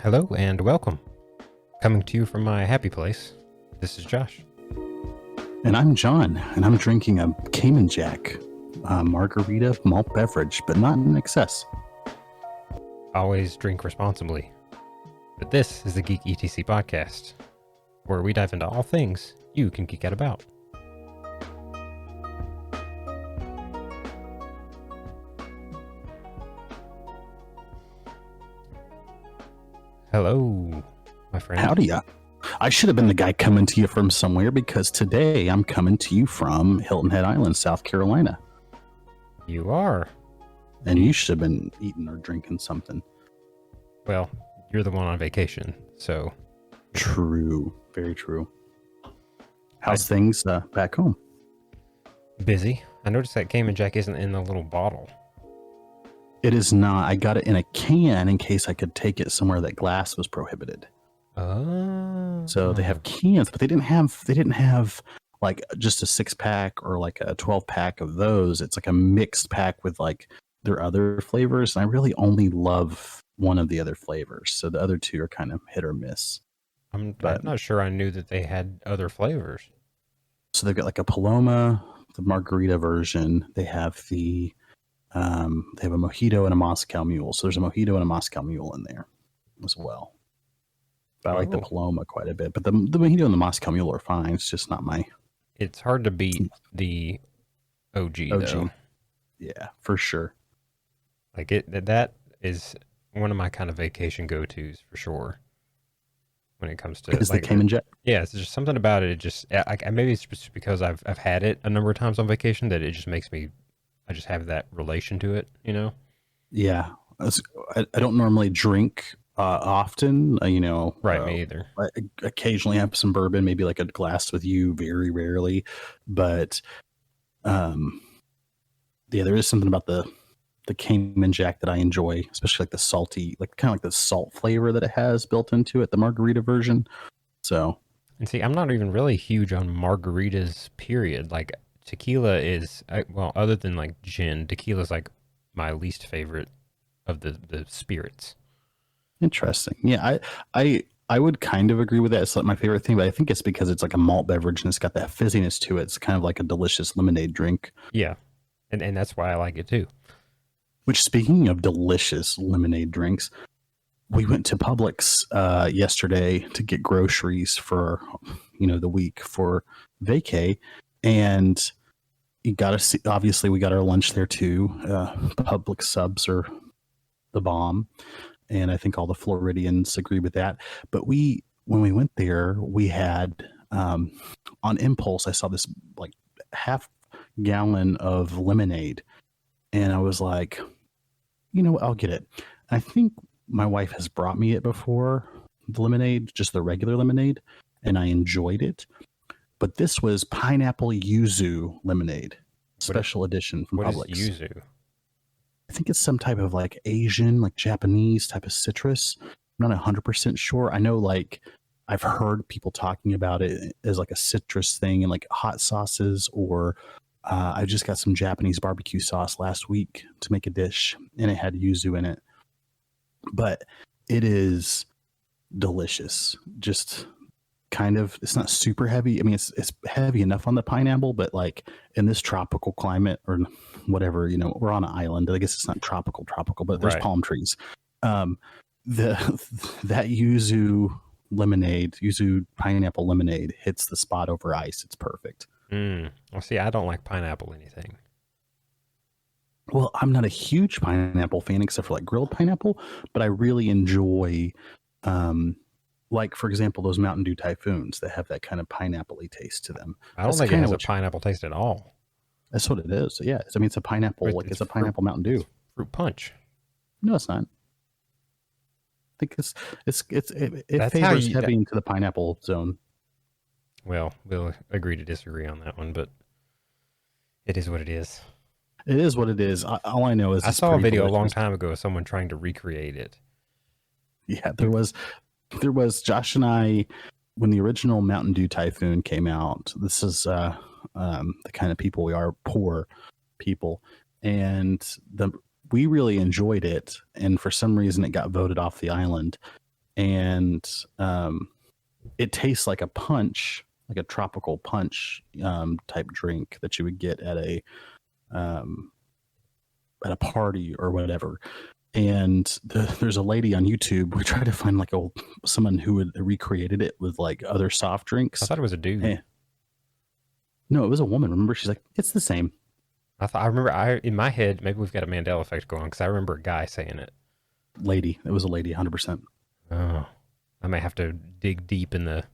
Hello and welcome. Coming to you from my happy place, this is Josh. And I'm John, and I'm drinking a Cayman Jack margarita malt beverage, but not in excess. Always drink responsibly. But this is the Geek ETC podcast, where we dive into all things you can geek out about. Hello, my friend. Howdy. I should have been the guy coming to you from somewhere because today I'm coming to you from Hilton Head Island, South Carolina. You are. And you should have been eating or drinking something. Well, you're the one on vacation, so. True. Very true. How's things back home? Busy. I noticed that Cayman Jack isn't in the little bottle. It is not. I got it in a can in case I could take it somewhere that glass was prohibited. Oh. So they have cans, but they didn't have like just a 6-pack or like a 12-pack of those. It's like a mixed pack with like their other flavors. And I really only love one of the other flavors. So the other two are kind of hit or miss. I'm not sure I knew that they had other flavors. So they've got like a Paloma, the margarita version. They have they have a mojito and a Moscow Mule. So there's a mojito and a Moscow Mule in there as well. But I like the Paloma quite a bit. But the mojito and the Moscow Mule are fine. It's just not my... It's hard to beat the OG. Though. Yeah, for sure. Like that is one of my kind of vacation go-tos for sure. When it comes to is like the Cayman Jack. Yeah, it's just something about it. It just maybe it's just because I've had it a number of times on vacation that it just makes me. I just have that relation to it, you know. Yeah, I don't normally drink often, Right, me either. I occasionally have some bourbon, maybe like a glass with you, very rarely, but yeah, there is something about the Cayman Jack that I enjoy, especially like the salty, like kind of like the salt flavor that it has built into it, the margarita version. So, and see, I'm not even really huge on margaritas, period. Like tequila is, other than like gin, tequila is like my least favorite of the spirits. Interesting. Yeah, I would kind of agree with that. It's like my favorite thing, but I think it's because it's like a malt beverage and it's got that fizziness to it. It's kind of like a delicious lemonade drink. Yeah, and that's why I like it too. Which, speaking of delicious lemonade drinks, we went to Publix yesterday to get groceries for, the week for vacay, and you got to see. Obviously, we got our lunch there too. Publix subs are the bomb, and I think all the Floridians agree with that. But when we went there, we had on impulse. I saw this like half gallon of lemonade. And I was like, I'll get it. I think my wife has brought me it before, the lemonade, just the regular lemonade, and I enjoyed it. But this was pineapple yuzu lemonade, special edition from Publix. What is yuzu? I think it's some type of like Asian, like Japanese type of citrus. I'm not 100% sure. I know like I've heard people talking about it as like a citrus thing in like hot sauces or... I just got some Japanese barbecue sauce last week to make a dish, and it had yuzu in it. But it is delicious. Just kind of, it's not super heavy. I mean, it's heavy enough on the pineapple, but like in this tropical climate or whatever, we're on an island. I guess it's not tropical, but there's palm trees. That yuzu pineapple lemonade hits the spot over ice. It's perfect. Well, see, I don't like pineapple anything. Well, I'm not a huge pineapple fan except for like grilled pineapple, but I really enjoy, like, for example, those Mountain Dew Typhoons that have that kind of pineapple-y taste to them. I don't think it has a pineapple taste at all. That's what it is. Yeah. I mean, it's a pineapple, it's a pineapple Mountain Dew. Fruit punch. No, it's not. I think it favors heavy into the pineapple zone. Well, we'll agree to disagree on that one, but it is what it is. It is what it is. All I know is I saw a video a long time ago of someone trying to recreate it. Yeah, there was Josh and I, when the original Mountain Dew Typhoon came out. This is the kind of people we are, poor people, and we really enjoyed it. And for some reason, it got voted off the island. and it tastes like a punch, like a tropical punch type drink that you would get um, at a party or whatever. And there's a lady on YouTube. We tried to find like someone who had recreated it with like other soft I drinks. thought it was a dude. No, it was a woman. Remember, she's like, it's the same. I remember in my head, maybe we've got a Mandela effect going because I remember a guy saying it. Lady. It was a lady, 100%. Oh, I may have to dig deep in the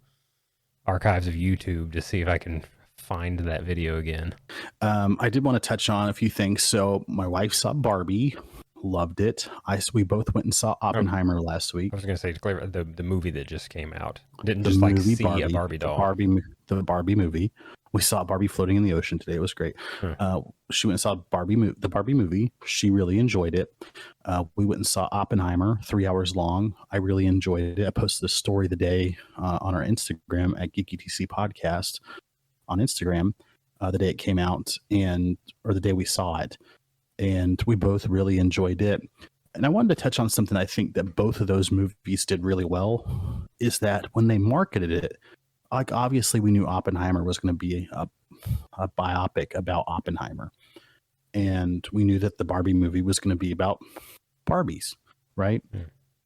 archives of YouTube to see if I can find that video again. I did want to touch on a few things. So my wife saw Barbie, loved it. We both went and saw Oppenheimer last week. I was going to say, the movie that just came out. Didn't The just like movie see Barbie, a Barbie doll. The Barbie movie. We saw Barbie floating in the ocean today. It was great. She went and saw the Barbie movie. She really enjoyed it. We went and saw Oppenheimer, 3 hours long. I really enjoyed it. I posted a story the day on our Instagram at Geek ETC Podcast on Instagram the day it came out, or the day we saw it, and we both really enjoyed it. And I wanted to touch on something I think that both of those movies did really well, is that when they marketed it, like obviously we knew Oppenheimer was going to be a biopic about Oppenheimer, and we knew that the Barbie movie was going to be about Barbies, right?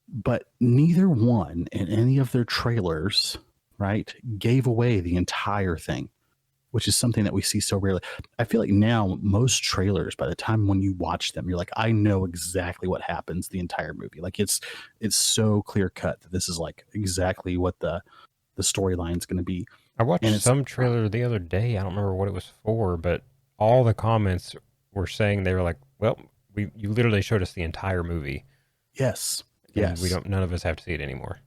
But neither one in any of their trailers, right, gave away the entire thing, which is something that we see so rarely. I feel like now most trailers, by the time when you watch them, you're like, I know exactly what happens the entire movie. Like it's so clear cut that this is like exactly what the storyline is going to be. I watched some trailer the other day. I don't remember what it was for, but all the comments were saying, they were like, well, you literally showed us the entire movie. Yes. And none of us have to see it anymore.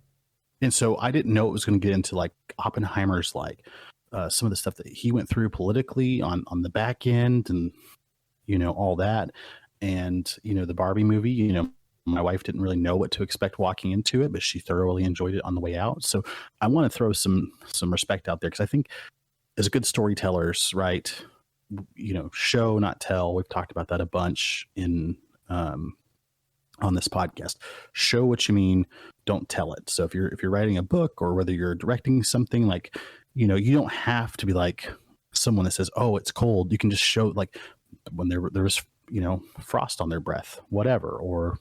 And so I didn't know it was going to get into like Oppenheimer's, like some of the stuff that he went through politically on the back end, and all that. And the Barbie movie, my wife didn't really know what to expect walking into it, but she thoroughly enjoyed it on the way out. So I want to throw some respect out there, because I think as good storytellers, right, show not tell. We've talked about that a bunch in on this podcast. Show what you mean, don't tell it. So if you're writing a book, or whether you're directing something, like you don't have to be like someone that says, oh, it's cold. You can just show, like when there was frost on their breath, whatever, or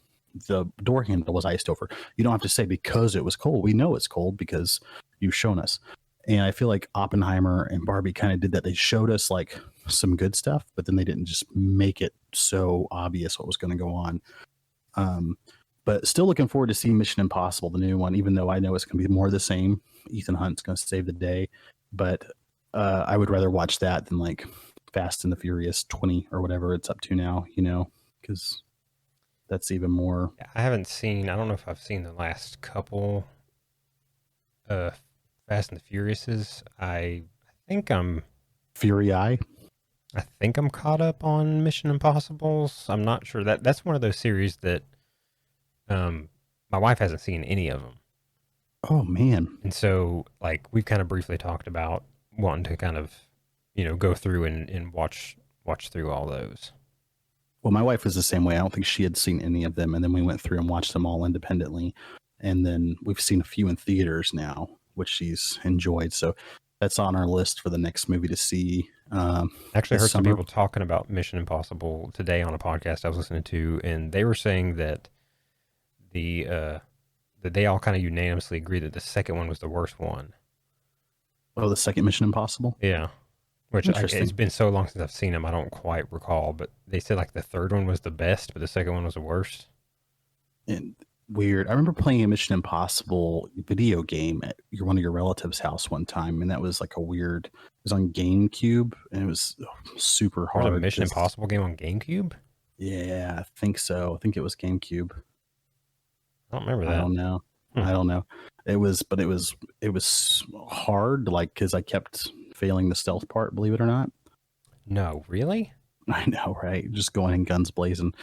the door handle was iced over. You don't have to say because it was cold. We know it's cold because you've shown us. And I feel like Oppenheimer and Barbie kind of did that. They showed us like some good stuff, but then they didn't just make it so obvious what was going to go on. But still looking forward to seeing Mission Impossible, the new one, even though I know it's going to be more of the same. Ethan Hunt's going to save the day, but I would rather watch that than like Fast and the Furious 20 or whatever it's up to now, because that's even more. I don't know if I've seen the last couple Fast and the Furiouses. I think I'm Fury Eye. I think I'm caught up on Mission Impossibles. I'm not sure. That's one of those series that my wife hasn't seen any of them. Oh man. And so like we've kind of briefly talked about wanting to kind of go through and watch through all those. Well, my wife was the same way. I don't think she had seen any of them, and then we went through and watched them all independently, and then we've seen a few in theaters now, which she's enjoyed. So that's on our list for the next movie to see. Actually, I heard some people talking about Mission Impossible today on a podcast I was listening to, and they were saying that that they all kind of unanimously agree that the second one was the worst one. Oh, the second Mission Impossible? Yeah. Which it's been so long since I've seen them, I don't quite recall. But they said like the third one was the best, but the second one was the worst. And weird. I remember playing a Mission Impossible video game at one of your relatives' house one time, and that was like it was on GameCube, and it was super hard. Was a Mission Impossible game on GameCube? Yeah, I think so. I think it was GameCube. I don't remember that. I don't know. It was hard, like, because I kept failing the stealth part, believe it or not. No, really? I know, right? Just going in guns blazing.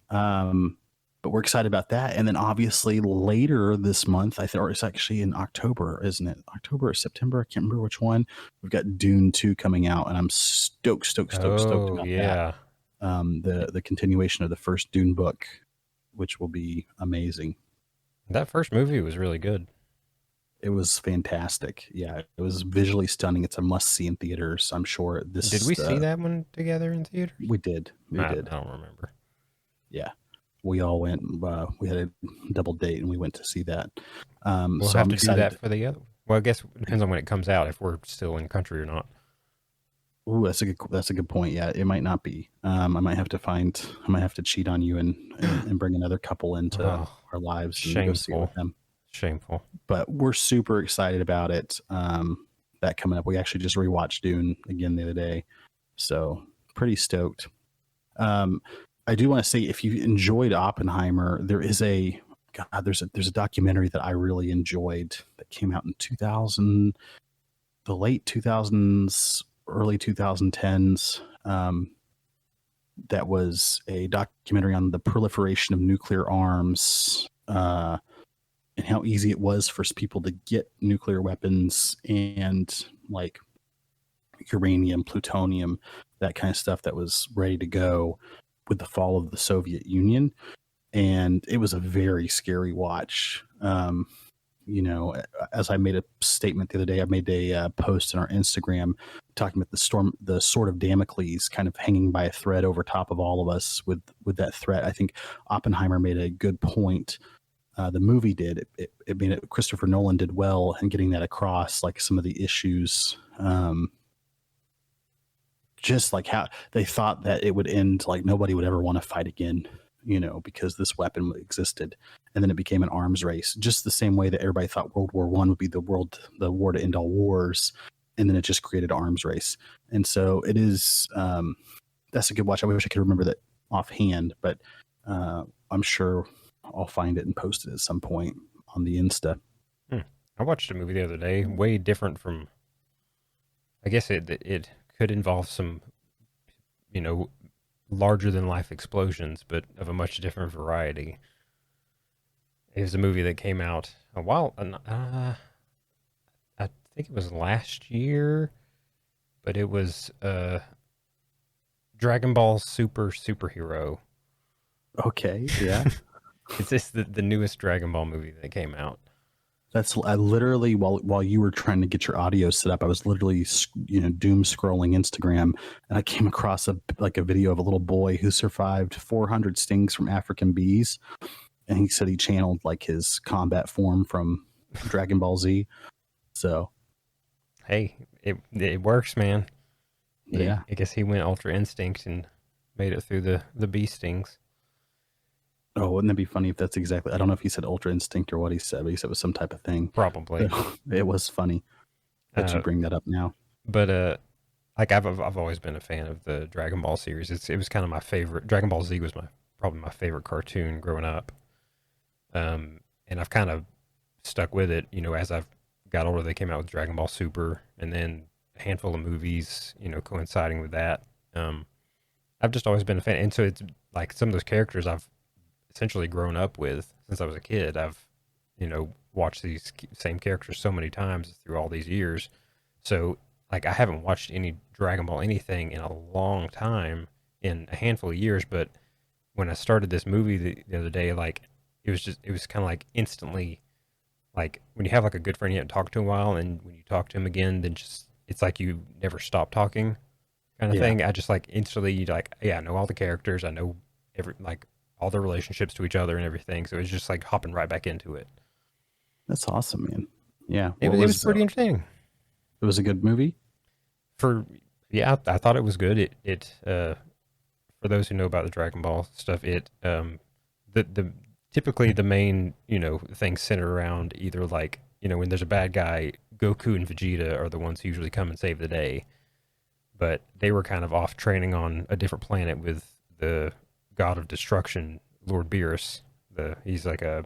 But we're excited about that. And then obviously later this month, or it's actually in October, isn't it? October or September? I can't remember which one. We've got Dune 2 coming out, and I'm stoked about that. The continuation of the first Dune book, which will be amazing. That first movie was really good. It was fantastic. Yeah, it was visually stunning. It's a must see in theaters. I'm sure Did we see that one together in theaters? we did. We I did. don't remember. Yeah. We all went. We had a double date and we went to see that. We'll So have I'm to do excited. that for the other. Well, I guess it depends on when it comes out, if we're still in country or not. Ooh, that's a good point. Yeah, it might not be. I might have to cheat on you and bring another couple into Oh, our lives and go see it shameful. with them. Shameful. But we're super excited about it. That coming up. We actually just rewatched Dune again the other day, so pretty stoked. I do want to say, if you enjoyed Oppenheimer, there's a documentary that I really enjoyed that came out in 2000, the late 2000s, early 2010s. That was a documentary on the proliferation of nuclear arms, and how easy it was for people to get nuclear weapons and like uranium, plutonium, that kind of stuff that was ready to go with the fall of the Soviet Union. And it was a very scary watch. As I made a statement the other day, I made a post on our Instagram talking about the sword of Damocles kind of hanging by a thread over top of all of us with that threat. I think Oppenheimer made a good point. The movie did. It made it. Christopher Nolan did well in getting that across, like some of the issues. Just like how they thought that it would end, like nobody would ever want to fight again, because this weapon existed, and then it became an arms race, just the same way that everybody thought World War I would be the war to end all wars, and then it just created arms race. And so it is. That's a good watch. I wish I could remember that offhand, but I'm sure I'll find it and post it at some point on the Insta. I watched a movie the other day, way different from. I guess it could involve some, larger than life explosions, but of a much different variety. It was a movie that came out a while. I think it was last year, but it was Dragon Ball Superhero. Okay, yeah. It's just the newest Dragon Ball movie that came out. I literally, while you were trying to get your audio set up, I was literally doom scrolling Instagram, and I came across a video of a little boy who survived 400 stings from African bees, and he said he channeled like his combat form from Dragon Ball Z. So, hey, it works, man. Yeah, I guess he went Ultra Instinct and made it through the bee stings. Oh, wouldn't that be funny if that's exactly? I don't know if he said Ultra Instinct or what he said, but he said it was some type of thing. Probably. It was funny that you bring that up now. But like I've always been a fan of the Dragon Ball series. It was kind of my favorite. Dragon Ball Z was probably my favorite cartoon growing up. And I've kind of stuck with it. As I've got older, they came out with Dragon Ball Super, and then a handful of movies, coinciding with that. I've just always been a fan, and so it's like some of those characters I've essentially grown up with since I was a kid. I've, watched these same characters so many times through all these years. So like I haven't watched any Dragon Ball anything in a long time, in a handful of years. But when I started this movie the other day, like it was kind of like instantly, like when you have like a good friend you haven't talked to in a while, and when you talk to him again, then just, it's like you never stop talking kind of thing. I just like instantly like, yeah, I know all the characters. I know all the relationships to each other and everything. So it's just like hopping right back into it. That's awesome, man. Yeah. It was pretty interesting. It was a good movie. I thought it was good. It for those who know about the Dragon Ball stuff, the typically the main, things center around either like, when there's a bad guy, Goku and Vegeta are the ones who usually come and save the day. But they were kind of off training on a different planet with the god of destruction, Lord Beerus. He's like a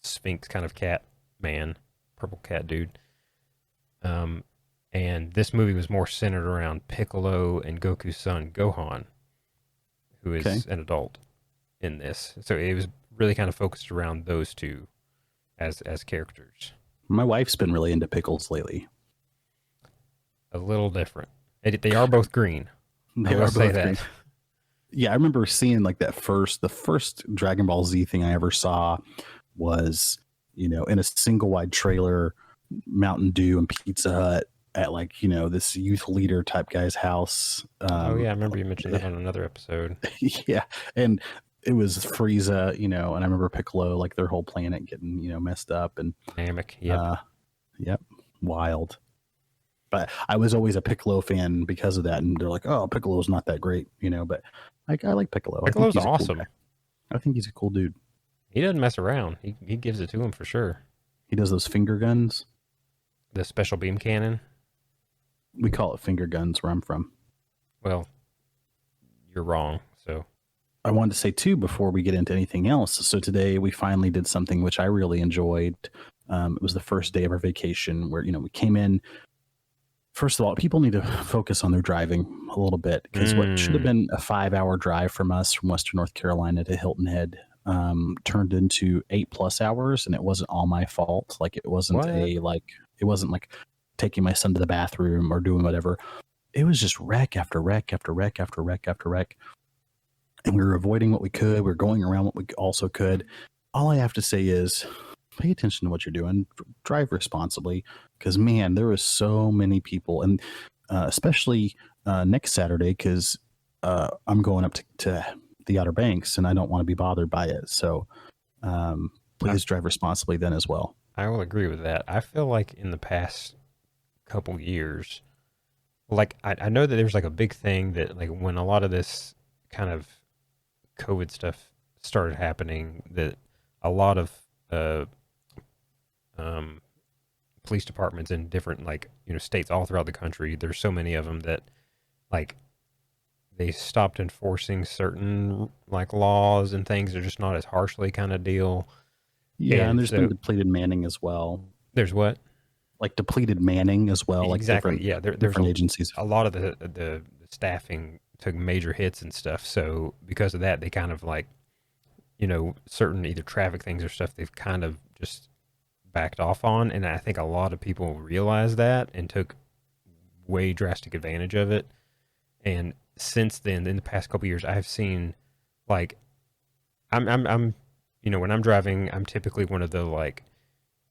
sphinx kind of cat man, purple cat dude. And this movie was more centered around Piccolo and Goku's son Gohan, who is an adult in this. So it was really kind of focused around those two as characters. My wife's been really into pickles lately. A little different. They are both green. They are both green. Yeah, I remember seeing like the first Dragon Ball Z thing I ever saw was, in a single wide trailer, Mountain Dew and Pizza Hut at like, this youth leader type guy's house. Oh yeah, I remember you mentioned that on another episode. Yeah. And it was Frieza, and I remember Piccolo, like their whole planet getting, messed up and Namek, yep. Yep. Wild. But I was always a Piccolo fan because of that. And they're like, oh, Piccolo's not that great, but I like Piccolo. Piccolo's I think he's awesome. Cool guy. I think he's a cool dude. He doesn't mess around. He gives it to him for sure. He does those finger guns. The special beam cannon. We call it finger guns where I'm from. Well, you're wrong. So I wanted to say too, before we get into anything else. So today we finally did something which I really enjoyed. It was the first day of our vacation where, we came in. First of all, people need to focus on their driving a little bit, because what should have been a 5-hour drive from us from Western North Carolina to Hilton Head turned into 8+ hours, and it wasn't all my fault. Like it wasn't it wasn't like taking my son to the bathroom or doing whatever. It was just wreck after wreck after wreck after wreck after wreck. And we were avoiding what we could. We were going around what we also could. All I have to say is pay attention to what you're doing. Drive responsibly, because, man, there was so many people. And especially next Saturday, because I'm going up to the Outer Banks, and I don't want to be bothered by it. So please drive responsibly then as well. I will agree with that. I feel like in the past couple years, like I know that there's like a big thing that like when a lot of this kind of COVID stuff started happening, that a lot of police departments in different states all throughout the country, there's so many of them that like they stopped enforcing certain like laws and things. They're just not as harshly kind of deal. Yeah, and there's been depleted manning as well. There's what? Like depleted manning as well. Exactly. Like there's different agencies. A lot of the staffing took major hits and stuff. So because of that, they kind of like, certain either traffic things or stuff they've kind of just backed off on. And I think a lot of people realized that and took way drastic advantage of it. And since then, in the past couple of years, I've seen like, I'm when I'm driving, I'm typically one of the like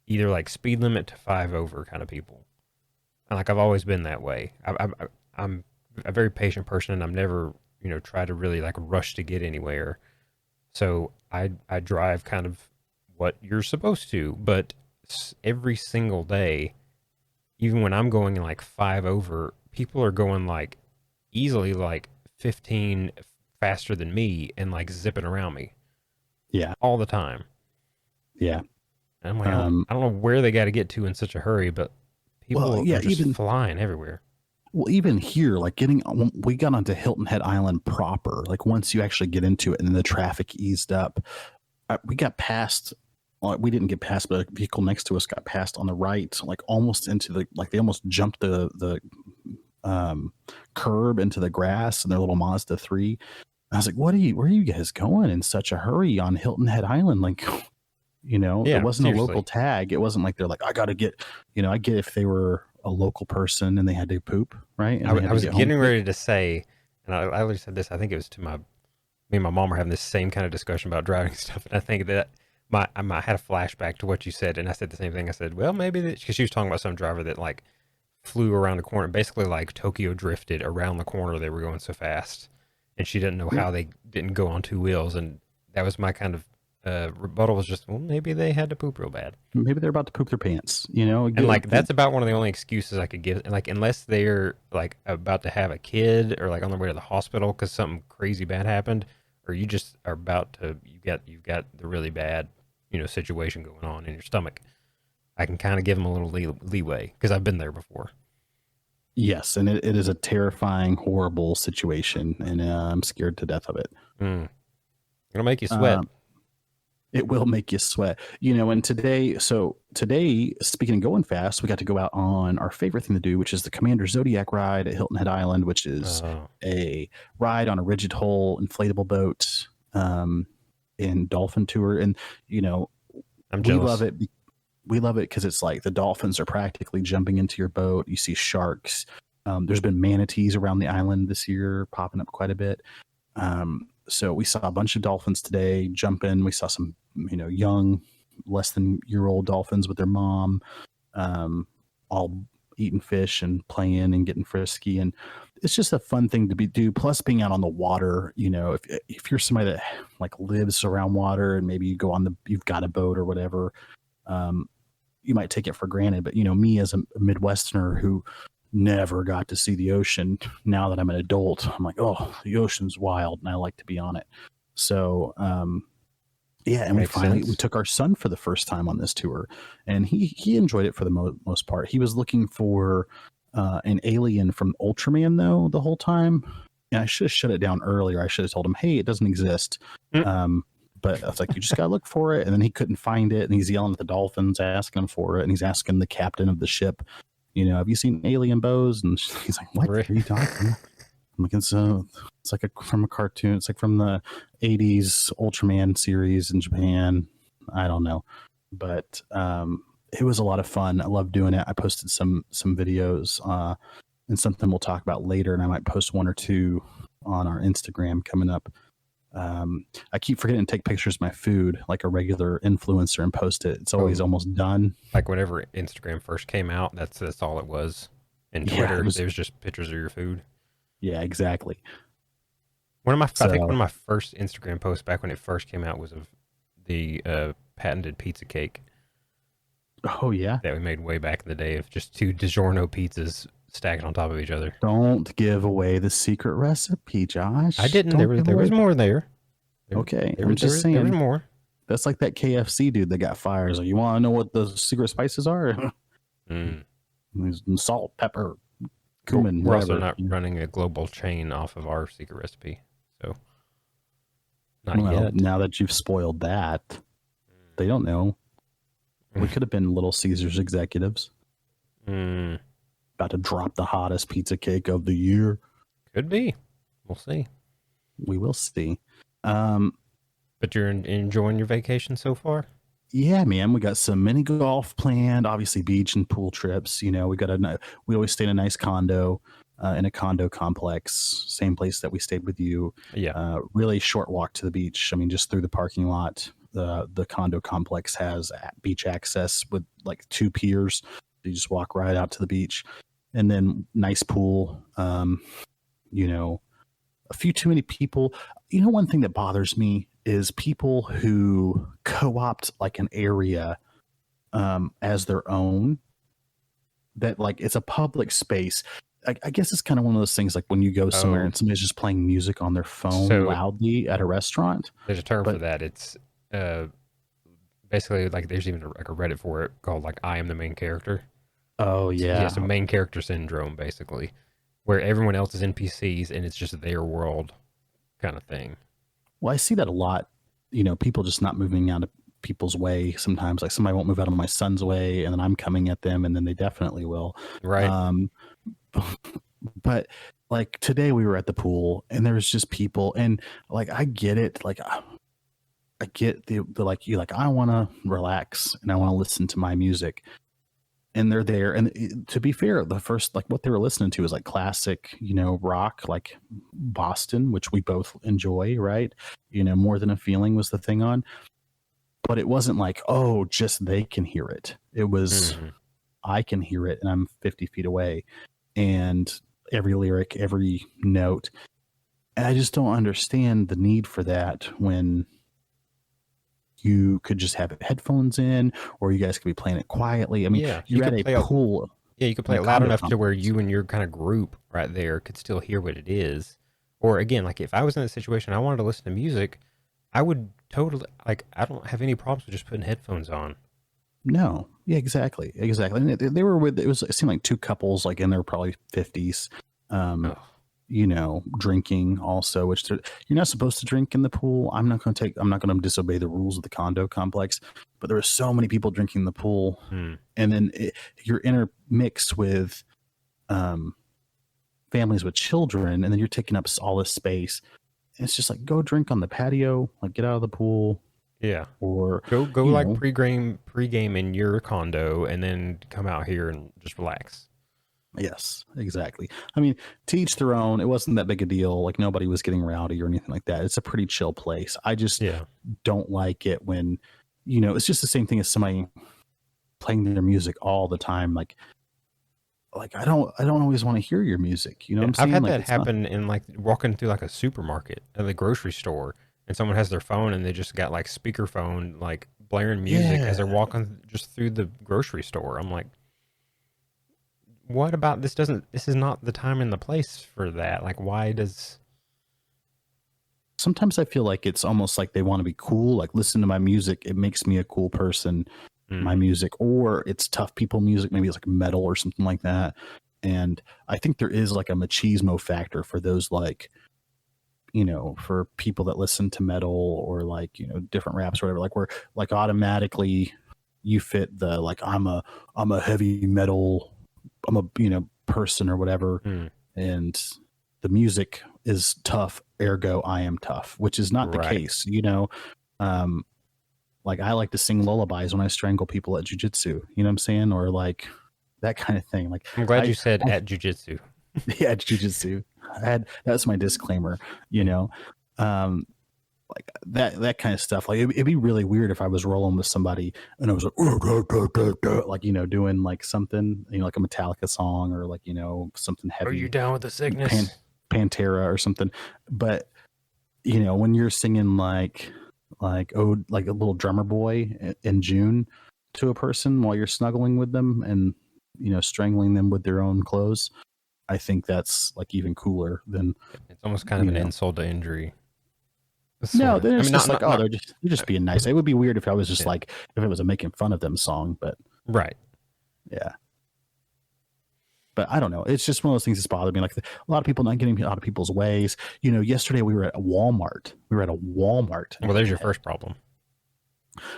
either like speed limit to 5 over kind of people. And like I've always been that way. I'm a very patient person, and I'm never try to really like rush to get anywhere. So I drive kind of what you're supposed to, but every single day, even when I'm going like 5 over, people are going like easily like 15 faster than me and like zipping around me. Yeah. All the time. Yeah. And I'm like, I don't know where they got to get to in such a hurry, but people are just even flying everywhere. Well, even here, like we got onto Hilton Head Island proper. Like once you actually get into it and then the traffic eased up, we got past, we didn't get past, but a vehicle next to us got past on the right, like almost into they almost jumped the curb into the grass in their little Mazda 3. I was like, where are you guys going in such a hurry on Hilton Head Island? Like, it wasn't seriously a local tag. It wasn't like they're like, I got to get, I get if they were a local person and they had to poop, right? And I was getting ready to say, and I already said this, I think it was to me and my mom were having this same kind of discussion about driving stuff. And I think that I had a flashback to what you said. And I said the same thing. I said, well, maybe because she was talking about some driver that like flew around the corner, basically like Tokyo drifted around the corner. They were going so fast. And she didn't know how they didn't go on 2 wheels. And that was my kind of rebuttal, was just, well, maybe they had to poop real bad. Maybe they're about to poop their pants, And like, that's about one of the only excuses I could give. And like, unless they're like about to have a kid or like on their way to the hospital because something crazy bad happened, or you just are about to, you've got the really bad, situation going on in your stomach, I can kind of give them a little leeway because I've been there before. Yes, and it is a terrifying, horrible situation, and I'm scared to death of it. It'll make you sweat. It will make you sweat. And today, speaking of going fast, we got to go out on our favorite thing to do, which is the Commander Zodiac ride at Hilton Head Island, which is a ride on a rigid hull inflatable boat in Dolphin Tour. And, I'm jealous. We love it. We love it because it's like the dolphins are practically jumping into your boat. You see sharks. There's been manatees around the island this year, popping up quite a bit. So we saw a bunch of dolphins today jump in. We saw some, young less than year old dolphins with their mom, all eating fish and playing and getting frisky. And it's just a fun thing to do. Plus being out on the water, if you're somebody that like lives around water and maybe you've got a boat or whatever, you might take it for granted. But, me as a Midwesterner who never got to see the ocean, now that I'm an adult, I'm like, oh, the ocean's wild and I like to be on it. So, yeah, and we took our son for the first time on this tour, and he enjoyed it for the most part. He was looking for an alien from Ultraman, though, the whole time. And I should have shut it down earlier. I should have told him, hey, it doesn't exist. But I was like, you just got to look for it. And then he couldn't find it, and he's yelling at the dolphins, asking them for it, and he's asking the captain of the ship, have you seen alien bows? And he's like, what are you talking about? I'm like, it's like from a cartoon. It's like from the 80s Ultraman series in Japan. I don't know. But it was a lot of fun. I love doing it. I posted some videos and something we'll talk about later, and I might post one or two on our Instagram coming up. I keep forgetting to take pictures of my food like a regular influencer and post it. It's always almost done. Like whenever Instagram first came out, that's all it was. And Twitter, it was just pictures of your food. Yeah, exactly. I think one of my first Instagram posts back when it first came out was of the patented pizza cake. Oh, yeah? That we made way back in the day of just 2 DiGiorno pizzas stacked on top of each other. Don't give away the secret recipe, Josh. I didn't. There was more there. Okay, I'm just saying. There was more. That's like that KFC dude that got fired. Like, you want to know what the secret spices are? Salt, pepper, cumin. We're also not running a global chain off of our secret recipe, so not yet. Now that you've spoiled that, they don't know. We could have been Little Caesars executives. About to drop the hottest pizza cake of the year. Could be. We'll see. We will see. But you're enjoying your vacation so far? Yeah, man. We got some mini golf planned. Obviously, beach and pool trips. We always stay in a nice condo, in a condo complex. Same place that we stayed with you. Yeah. Really short walk to the beach. I mean, just through the parking lot. The condo complex has beach access with like 2 piers. You just walk right out to the beach. And then nice pool, a few too many people. One thing that bothers me is people who co-opt like an area as their own, that like it's a public space. I guess it's kind of one of those things like when you go somewhere and somebody's just playing music on their phone loudly at a restaurant. There's a term for that. It's basically like there's even a Reddit for it called like I am the main character. Oh, yeah. Yeah, so main character syndrome, basically, where everyone else is NPCs and it's just their world kind of thing. Well, I see that a lot. People just not moving out of people's way sometimes. Like somebody won't move out of my son's way, and then I'm coming at them, and then they definitely will. Right. But like today we were at the pool, and there was just people, and like I get it. Like I get the like you like I want to relax and I want to listen to my music. And they're there. And to be fair, the first, like what they were listening to is like classic, rock, like Boston, which we both enjoy, right? More Than a Feeling was the thing on. But it wasn't like, oh, just they can hear it. It was, I can hear it and I'm 50 feet away. And every lyric, every note. And I just don't understand the need for that when you could just have headphones in, or you guys could be playing it quietly. I mean, you're at a pool. Yeah, you could play it loud enough to where you and your kind of group right there could still hear what it is. Or again, like if I was in a situation, I wanted to listen to music, I would totally, like, I don't have any problems with just putting headphones on. No. Yeah, exactly. And they were it seemed like 2 couples, like in their probably 50s. Drinking also, which you're not supposed to drink in the pool. I'm not going to disobey the rules of the condo complex, but there were so many people drinking in the pool. And then you're intermixed with families with children, and then you're taking up all this space. And it's just like, go drink on the patio, like get out of the pool. Yeah. Or go like pregame in your condo and then come out here and just relax. Yes, exactly. I mean, to each their own. It wasn't that big a deal. Like nobody was getting rowdy or anything like that. It's a pretty chill place. I just don't like it when, it's just the same thing as somebody playing their music all the time. Like I don't always want to hear your music. You know what I'm I've saying? had Like that it's not. happen in like walking through like a supermarket at the grocery store, and someone has their phone and they just got like speakerphone like blaring music as Yeah. they're walking just through the grocery store. I'm like, what about this? This is not the time and the place for that. Like, why does? Sometimes I feel like it's almost like they want to be cool. Like, listen to my music. It makes me a cool person. My music, or it's tough people music. Maybe it's like metal or something like that. And I think there is like a machismo factor for those, like, for people that listen to metal or like, different raps or whatever, like where like automatically you fit the, like, I'm a heavy metal, I'm a, person or whatever. And the music is tough, ergo I am tough, which is not the case, like I like to sing lullabies when I strangle people at jujitsu, you know what I'm saying? Or like that kind of thing. Like I'm glad you said at jujitsu. Yeah, jujitsu. That's my disclaimer, like that kind of stuff. Like it'd be really weird if I was rolling with somebody and I was like, like, doing like something, like a Metallica song or like, something heavy. Are you down with the sickness? Pantera or something. But, when you're singing like a little drummer boy in June to a person while you're snuggling with them and, strangling them with their own clothes, I think that's like even cooler than. It's almost kind of an insult to injury. No, then it's just like, they're just being nice. It would be weird if I was just like, if it was a making fun of them song, but right. Yeah. But I don't know. It's just one of those things that's bothered me. Like a lot of people not getting out of people's ways. Yesterday we were at a Walmart. Well, there's your first problem.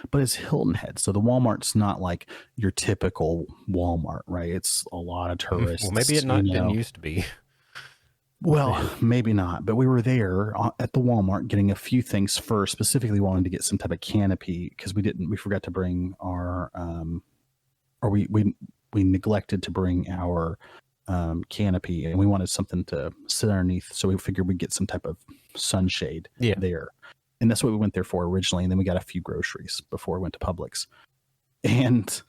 But it's Hilton Head. So the Walmart's not like your typical Walmart, right? It's a lot of tourists. Well, maybe it didn't used to be. Well, maybe not. But we were there at the Walmart getting a few things first, specifically wanting to get some type of canopy because we forgot to bring our, or we neglected to bring our canopy, and we wanted something to sit underneath. So we figured we'd get some type of sunshade there. And that's what we went there for originally. And then we got a few groceries before we went to Publix. And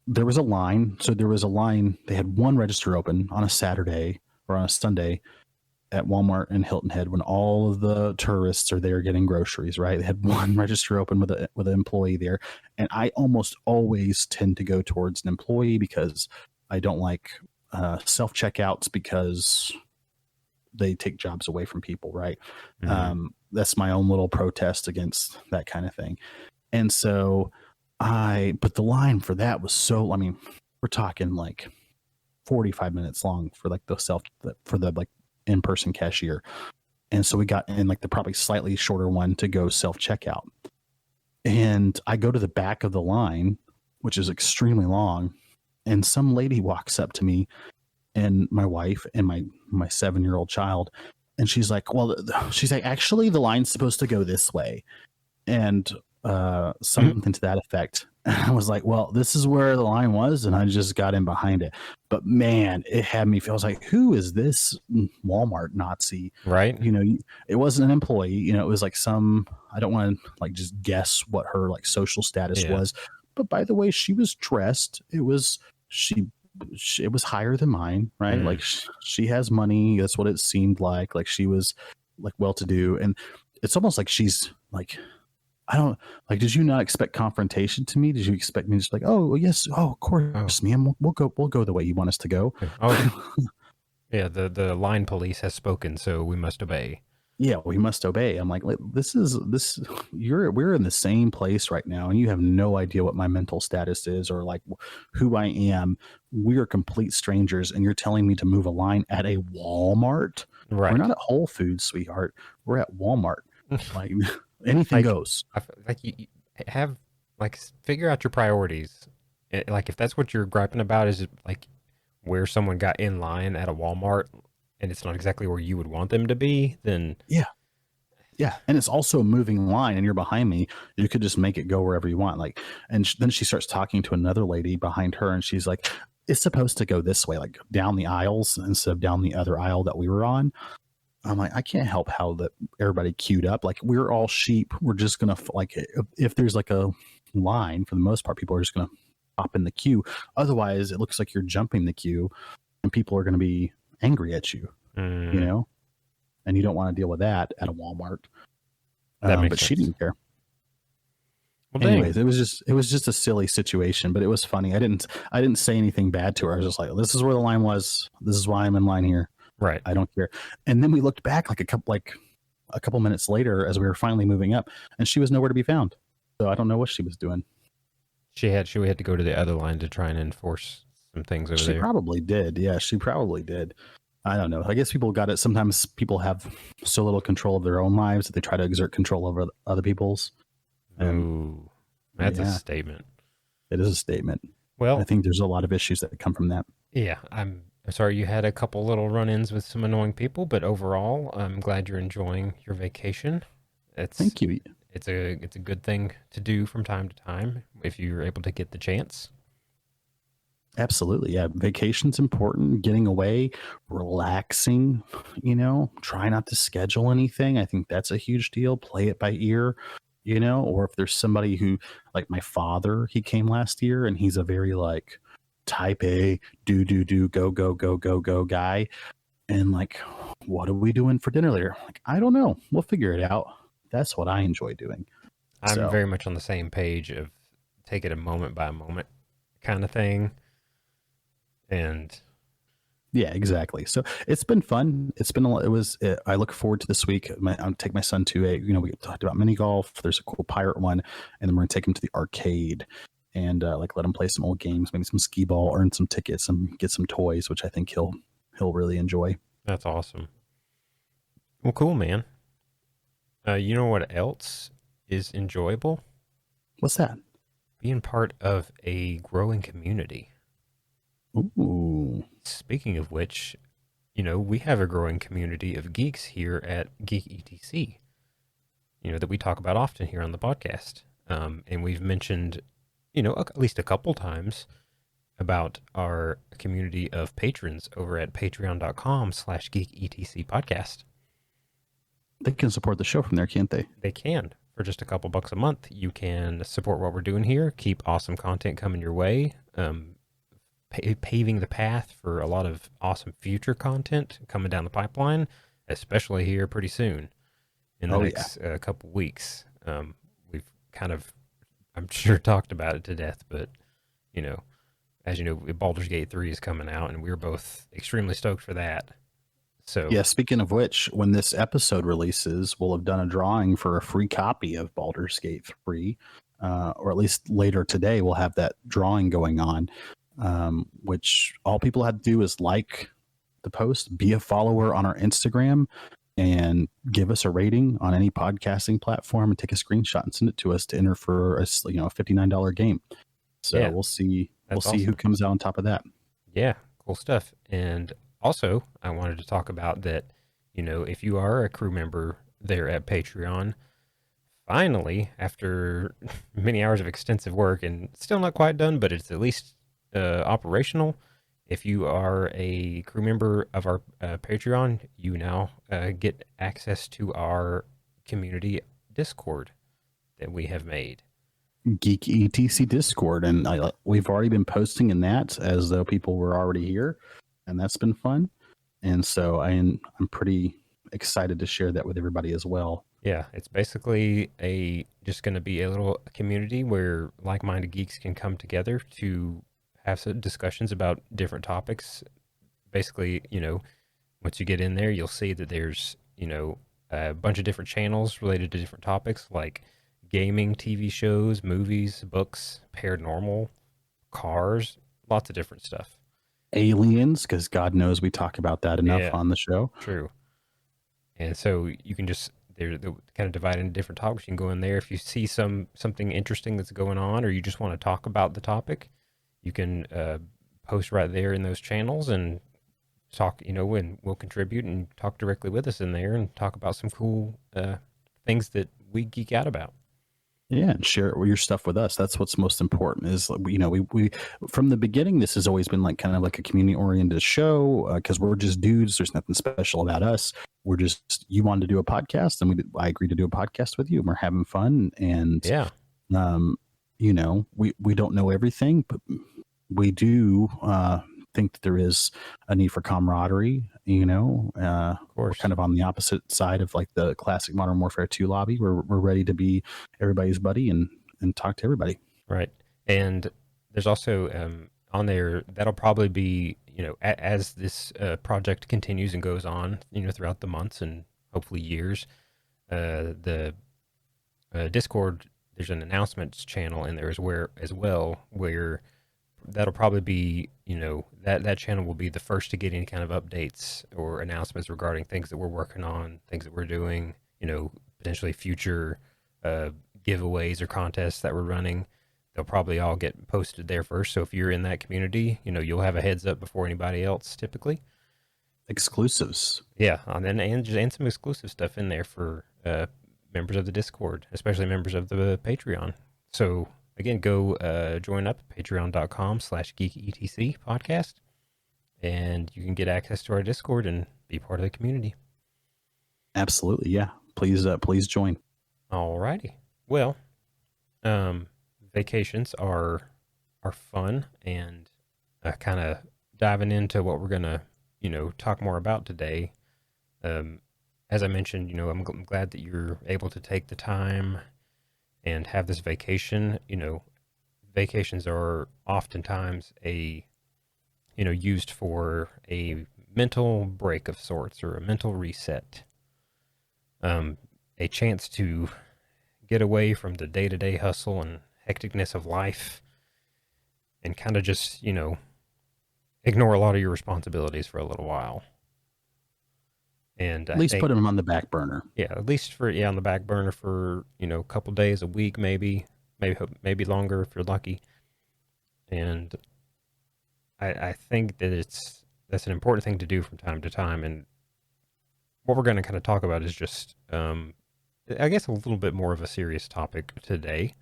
there was a line. So there was a line. They had one register open on a Saturday or on a Sunday at Walmart in Hilton Head when all of the tourists are there getting groceries, right? They had one register open with an employee there. And I almost always tend to go towards an employee because I don't like self-checkouts because they take jobs away from people, right? That's my own little protest against that kind of thing. And so but the line for that was we're talking like 45 minutes long for like for the like in-person cashier. And so we got in like the probably slightly shorter one to go self-checkout. And I go to the back of the line, which is extremely long. And some lady walks up to me and my wife and my 7-year-old child. And she's like, actually the line's supposed to go this way. And something to that effect. And I was like, well, this is where the line was. And I just got in behind it. But man, it had me feel, I was like, who is this Walmart Nazi? Right. It wasn't an employee, it was like I don't want to like just guess what her like social status was. But by the way, she was dressed. It was higher than mine, right? Like she has money. That's what it seemed like. Like she was like well-to-do. And it's almost like she's like, I don't like, did you not expect confrontation to me? Did you expect me to just like, oh, well, yes. Oh, of course, ma'am. We'll go the way you want us to go. Oh, yeah. The line police has spoken, so we must obey. Yeah, we must obey. I'm like, we're in the same place right now. And you have no idea what my mental status is or like who I am. We are complete strangers. And you're telling me to move a line at a Walmart. Right. We're not at Whole Foods, sweetheart. We're at Walmart. Like anything goes. Like you have like figure out your priorities. Like if that's what you're griping about is like where someone got in line at a Walmart and it's not exactly where you would want them to be, then yeah. And it's also a moving line and you're behind me. You could just make it go wherever you want. Like, and then she starts talking to another lady behind her and she's like, it's supposed to go this way, like down the aisles instead of down the other aisle that we were on. I'm like, I can't help how that everybody queued up. Like we're all sheep. We're just going to like, if there's like a line, for the most part, people are just going to hop in the queue. Otherwise, it looks like you're jumping the queue and people are going to be angry at you, you know, and you don't want to deal with that at a Walmart. That makes but sense. she didn't care. Well, anyways, it was just a silly situation, but it was funny. I didn't say anything bad to her. I was just like, this is where the line was. This is why I'm in line here. Right. I don't care. And then we looked back like a couple minutes later as we were finally moving up, and she was nowhere to be found. So I don't know what she was doing. She had to go to the other line to try and enforce some things over there. She probably did. Yeah, she probably did. I don't know. I guess people got it. Sometimes people have so little control of their own lives that they try to exert control over other people's. Ooh, that's a statement. It is a statement. Well, I think there's a lot of issues that come from that. Yeah, I'm sorry you had a couple little run-ins with some annoying people, but overall, I'm glad you're enjoying your vacation. Thank you. It's a good thing to do from time to time if you're able to get the chance. Absolutely. Yeah. Vacation's important. Getting away, relaxing, try not to schedule anything. I think that's a huge deal. Play it by ear, or if there's somebody who, like my father, he came last year and he's a very like type A, do, go guy. And like, what are we doing for dinner later? Like, I don't know. We'll figure it out. That's what I enjoy doing. I'm very much on the same page of take it a moment by moment kind of thing. And yeah, exactly. So it's been fun. I look forward to this week. I'll take my son to we talked about mini golf. There's a cool pirate one, and then we're going to take him to the arcade and let him play some old games, maybe some skee ball, earn some tickets, and get some toys, which I think he'll really enjoy. That's awesome. Well, cool, man. You know what else is enjoyable? What's that? Being part of a growing community. Ooh. Speaking of which, we have a growing community of geeks here at Geek ETC, that we talk about often here on the podcast. And we've mentioned, at least a couple times about our community of patrons over at patreon.com/geeketc podcast. They can support the show from there, can't they? They can. For just a couple bucks a month, you can support what we're doing here, keep awesome content coming your way, paving the path for a lot of awesome future content coming down the pipeline, especially here pretty soon in the next couple weeks. We've kind of, I'm sure, talked about it to death, but, as you know, Baldur's Gate 3 is coming out, and we're both extremely stoked for that. So yeah, speaking of which, when this episode releases, we'll have done a drawing for a free copy of Baldur's Gate 3, or at least later today, we'll have that drawing going on. Which all people had to do is like the post, be a follower on our Instagram, and give us a rating on any podcasting platform, and take a screenshot and send it to us to enter for a $59 game. So yeah, we'll see awesome. Who comes out on top of that. Yeah, cool stuff. And also, I wanted to talk about that. If you are a crew member there at Patreon, finally, after many hours of extensive work, and still not quite done, but it's at least operational. If you are a crew member of our Patreon, you now get access to our community Discord that we have made. Geek ETC Discord, and we've already been posting in that as though people were already here, and that's been fun. And so I'm pretty excited to share that with everybody as well. Yeah, it's basically just going to be a little community where like-minded geeks can come together to have some discussions about different topics. Basically, once you get in there, you'll see that there's, a bunch of different channels related to different topics like gaming, TV shows, movies, books, paranormal, cars, lots of different stuff. Aliens, because God knows we talk about that enough on the show. True. And so you can just, they're kind of divided into different topics. You can go in there. If you see something interesting that's going on, or you just want to talk about the topic, you can post right there in those channels and talk, and we'll contribute and talk directly with us in there and talk about some cool things that we geek out about. Yeah, and share your stuff with us. That's what's most important. Is we from the beginning, this has always been kind of like a community oriented show because we're just dudes. There's nothing special about us. We're just, you wanted to do a podcast, and I agreed to do a podcast with you, and we're having fun. And we don't know everything, but we do think that there is a need for camaraderie. Of We're course. kind of on the opposite side of like the classic Modern Warfare 2 lobby. We're ready to be everybody's buddy and talk to everybody. Right. And there's also on there, that'll probably be, as this project continues and goes on, throughout the months and hopefully years, the Discord, there's an announcements channel in there as well, where that'll probably be, that channel will be the first to get any kind of updates or announcements regarding things that we're working on, things that we're doing, potentially future giveaways or contests that we're running. They'll probably all get posted there first. So if you're in that community, you'll have a heads up before anybody else typically. Exclusives. Yeah, and some exclusive stuff in there for members of the Discord, especially members of the Patreon. So again, go join up patreon.com/geeketc podcast, and you can get access to our Discord and be part of the community. Absolutely, yeah. Please join. Alrighty. Well, vacations are fun, and kind of diving into what we're gonna talk more about today. As I mentioned, I'm glad that you're able to take the time and have this vacation. Vacations are oftentimes used for a mental break of sorts or a mental reset. A chance to get away from the day-to-day hustle and hecticness of life and kind of just, ignore a lot of your responsibilities for a little while. And at least put them on the back burner. Yeah, at least on the back burner for, a couple days, a week, maybe longer if you're lucky. And I think that that's an important thing to do from time to time. And what we're going to kind of talk about is just, I guess, a little bit more of a serious topic today.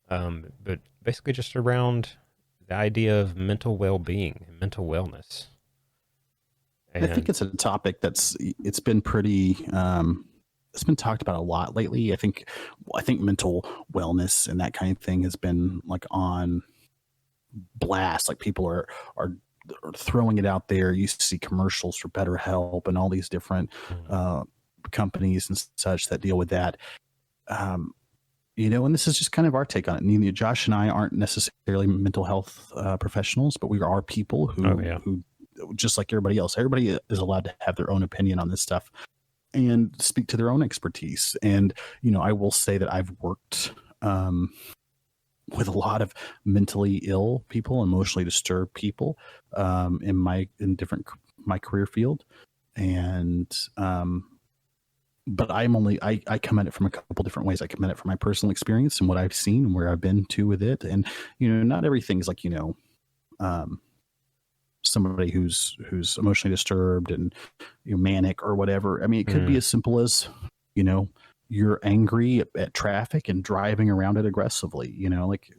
But basically just around the idea of mental well-being and mental wellness. And I think it's a topic it's been pretty, it's been talked about a lot lately. I think mental wellness and that kind of thing has been like on blast. Like people are throwing it out there. You see commercials for BetterHelp and all these different companies and such that deal with that. And this is just kind of our take on it. Neither Josh and I aren't necessarily mental health professionals, but we are people who just like everybody else, everybody is allowed to have their own opinion on this stuff and speak to their own expertise. And, I will say that I've worked with a lot of mentally ill people, emotionally disturbed people in my career field. And, but I come at it from a couple different ways. I come at it from my personal experience and what I've seen and where I've been to with it. And, not everything's like, somebody who's emotionally disturbed and manic or whatever. I mean, it could be as simple as, you're angry at traffic and driving around it aggressively, like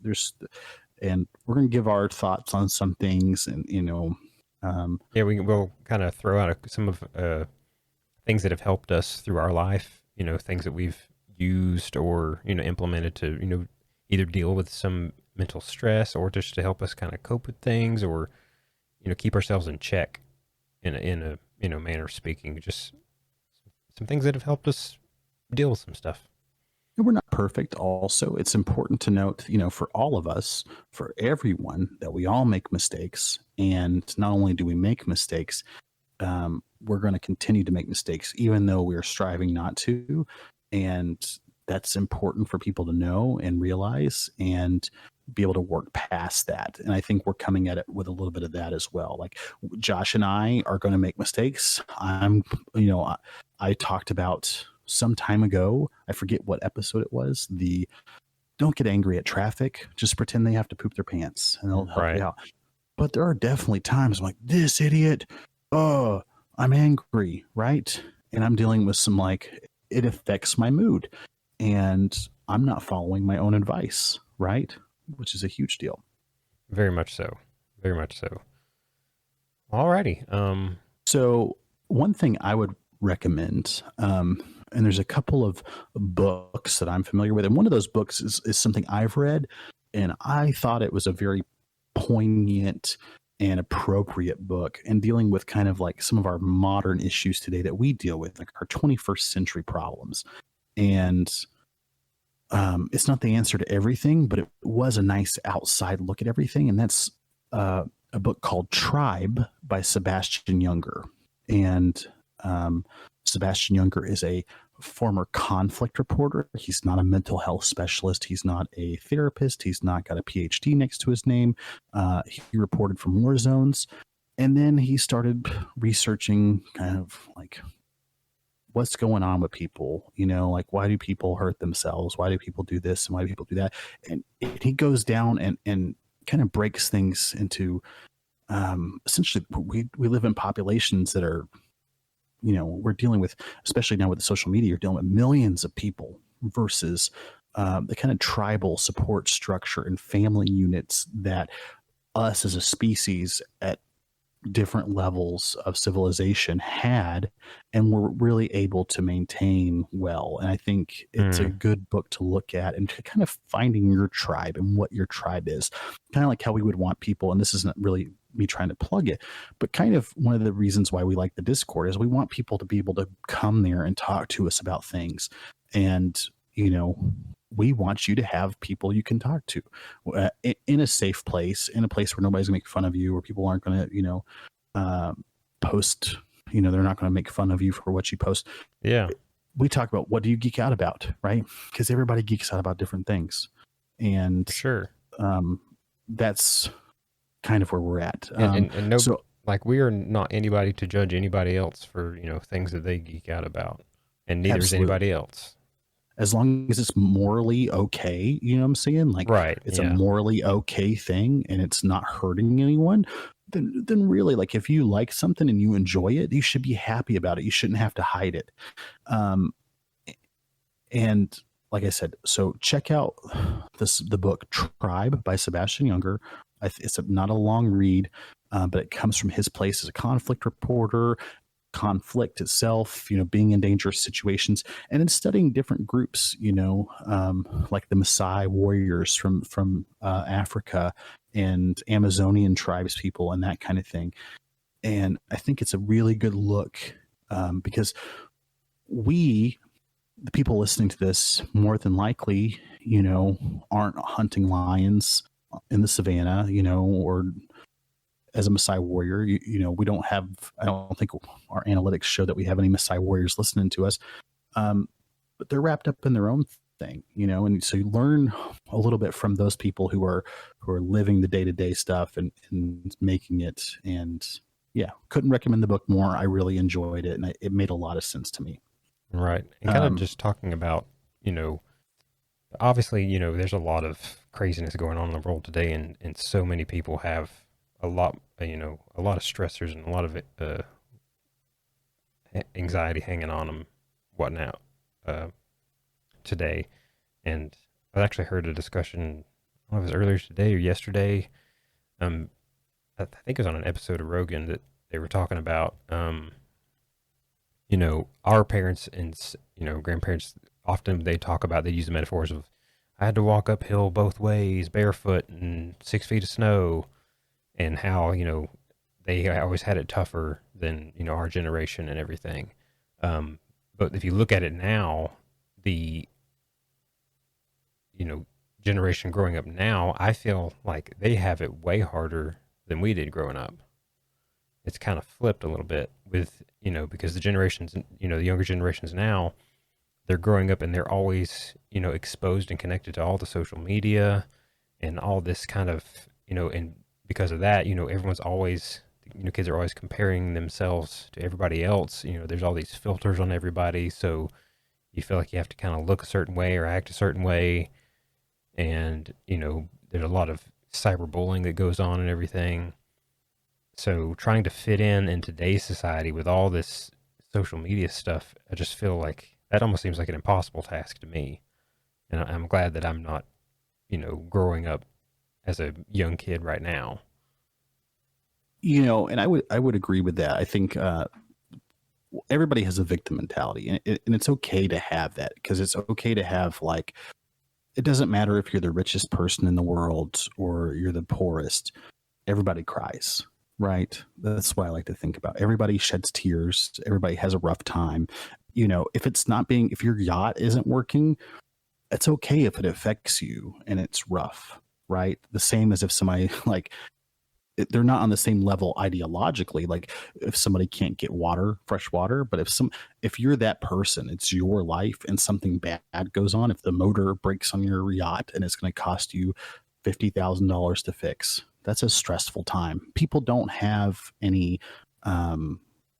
and we're going to give our thoughts on some things and, we'll kind of throw out some of things that have helped us through our life, things that we've used or, implemented to, either deal with some mental stress or just to help us kind of cope with things or, keep ourselves in check in a manner of speaking. Just some things that have helped us deal with some stuff. And we're not perfect. Also, it's important to note, for all of us, for everyone, that we all make mistakes. And not only do we make mistakes, we're going to continue to make mistakes, even though we're striving not to. And that's important for people to know and realize and be able to work past that. And I think we're coming at it with a little bit of that as well. Like Josh and I are going to make mistakes. I talked about some time ago, I forget what episode it was, don't get angry at traffic, just pretend they have to poop their pants and they'll help you out. But there are definitely times I'm like, this idiot, I'm angry, right? And I'm dealing with some it affects my mood and I'm not following my own advice, right? Which is a huge deal. Very much so. Very much so. Alrighty. So one thing I would recommend, and there's a couple of books that I'm familiar with, and one of those books is something I've read, And I thought it was a very poignant and appropriate book and dealing with kind of like some of our modern issues today that we deal with, like our 21st century problems. And it's not the answer to everything, but it was a nice outside look at everything. And that's a book called Tribe by Sebastian Junger. And Sebastian Junger is a former conflict reporter. He's not a mental health specialist. He's not a therapist. He's not got a PhD next to his name. He reported from war zones. And then he started researching kind of like what's going on with people, like why do people hurt themselves? Why do people do this and why do people do that? And he goes down and kind of breaks things into essentially we live in populations that are, we're dealing with, especially now with the social media, you're dealing with millions of people versus the kind of tribal support structure and family units that us as a species at different levels of civilization had and were really able to maintain well. And I think it's a good book to look at and to kind of finding your tribe and what your tribe is, kind of like how we would want people. And this isn't really me trying to plug it, but kind of one of the reasons why we like the Discord is we want people to be able to come there and talk to us about things. And, we want you to have people you can talk to in a safe place, in a place where nobody's gonna make fun of you, or people aren't going to, post, they're not going to make fun of you for what you post. Yeah. We talk about what do you geek out about, right? Because everybody geeks out about different things. And sure. That's kind of where we're at. And no, so, like we are not anybody to judge anybody else for, things that they geek out about. And neither is anybody else. As long as it's morally okay, you know what I'm saying? Like, right, it's a morally okay thing and it's not hurting anyone, then really, like, if you like something and you enjoy it, you should be happy about it. You shouldn't have to hide it. And like I said, so check out the book Tribe by Sebastian Junger. It's not a long read, but it comes from his place as a conflict reporter, conflict itself, being in dangerous situations, and then studying different groups, like the Maasai warriors from Africa and Amazonian tribes people and that kind of thing. And I think it's a really good look because the people listening to this more than likely, aren't hunting lions in the savannah, or as a Maasai warrior, we don't have, I don't think our analytics show that we have any Maasai warriors listening to us. But they're wrapped up in their own thing, and so you learn a little bit from those people who are living the day-to-day stuff and making it. And yeah, couldn't recommend the book more. I really enjoyed it, and it made a lot of sense to me. Right. And kind of just talking about, obviously, there's a lot of craziness going on in the world today, and so many people have a lot of stressors and a lot of anxiety hanging on them, whatnot, today. And I actually heard a discussion, I don't know if it was earlier today or yesterday. I think it was on an episode of Rogan that they were talking about, our parents and, grandparents, often they talk about, they use the metaphors of, I had to walk uphill both ways, barefoot and 6 feet of snow. And how, they always had it tougher than, our generation and everything. But if you look at it now, the, generation growing up now, I feel like they have it way harder than we did growing up. It's kind of flipped a little bit with, because the generations, the younger generations now, they're growing up and they're always, exposed and connected to all the social media and all this kind of, and because of that, everyone's always, kids are always comparing themselves to everybody else. There's all these filters on everybody. So you feel like you have to kind of look a certain way or act a certain way. And, there's a lot of cyberbullying that goes on and everything. So trying to fit in today's society with all this social media stuff, I just feel like that almost seems like an impossible task to me. And I'm glad that I'm not, growing up as a young kid right now. And I would agree with that. I think everybody has a victim mentality, and it's okay to have that, because it's okay to have like it doesn't matter if you're the richest person in the world or you're the poorest. Everybody cries, right? That's what I like to think about. Everybody sheds tears. Everybody has a rough time. If your yacht isn't working, it's okay if it affects you and it's rough, right? The same as if somebody they're not on the same level ideologically. Like if somebody can't get fresh water, but if you're that person, it's your life and something bad goes on. If the motor breaks on your yacht and it's going to cost you $50,000 to fix, that's a stressful time. People don't have any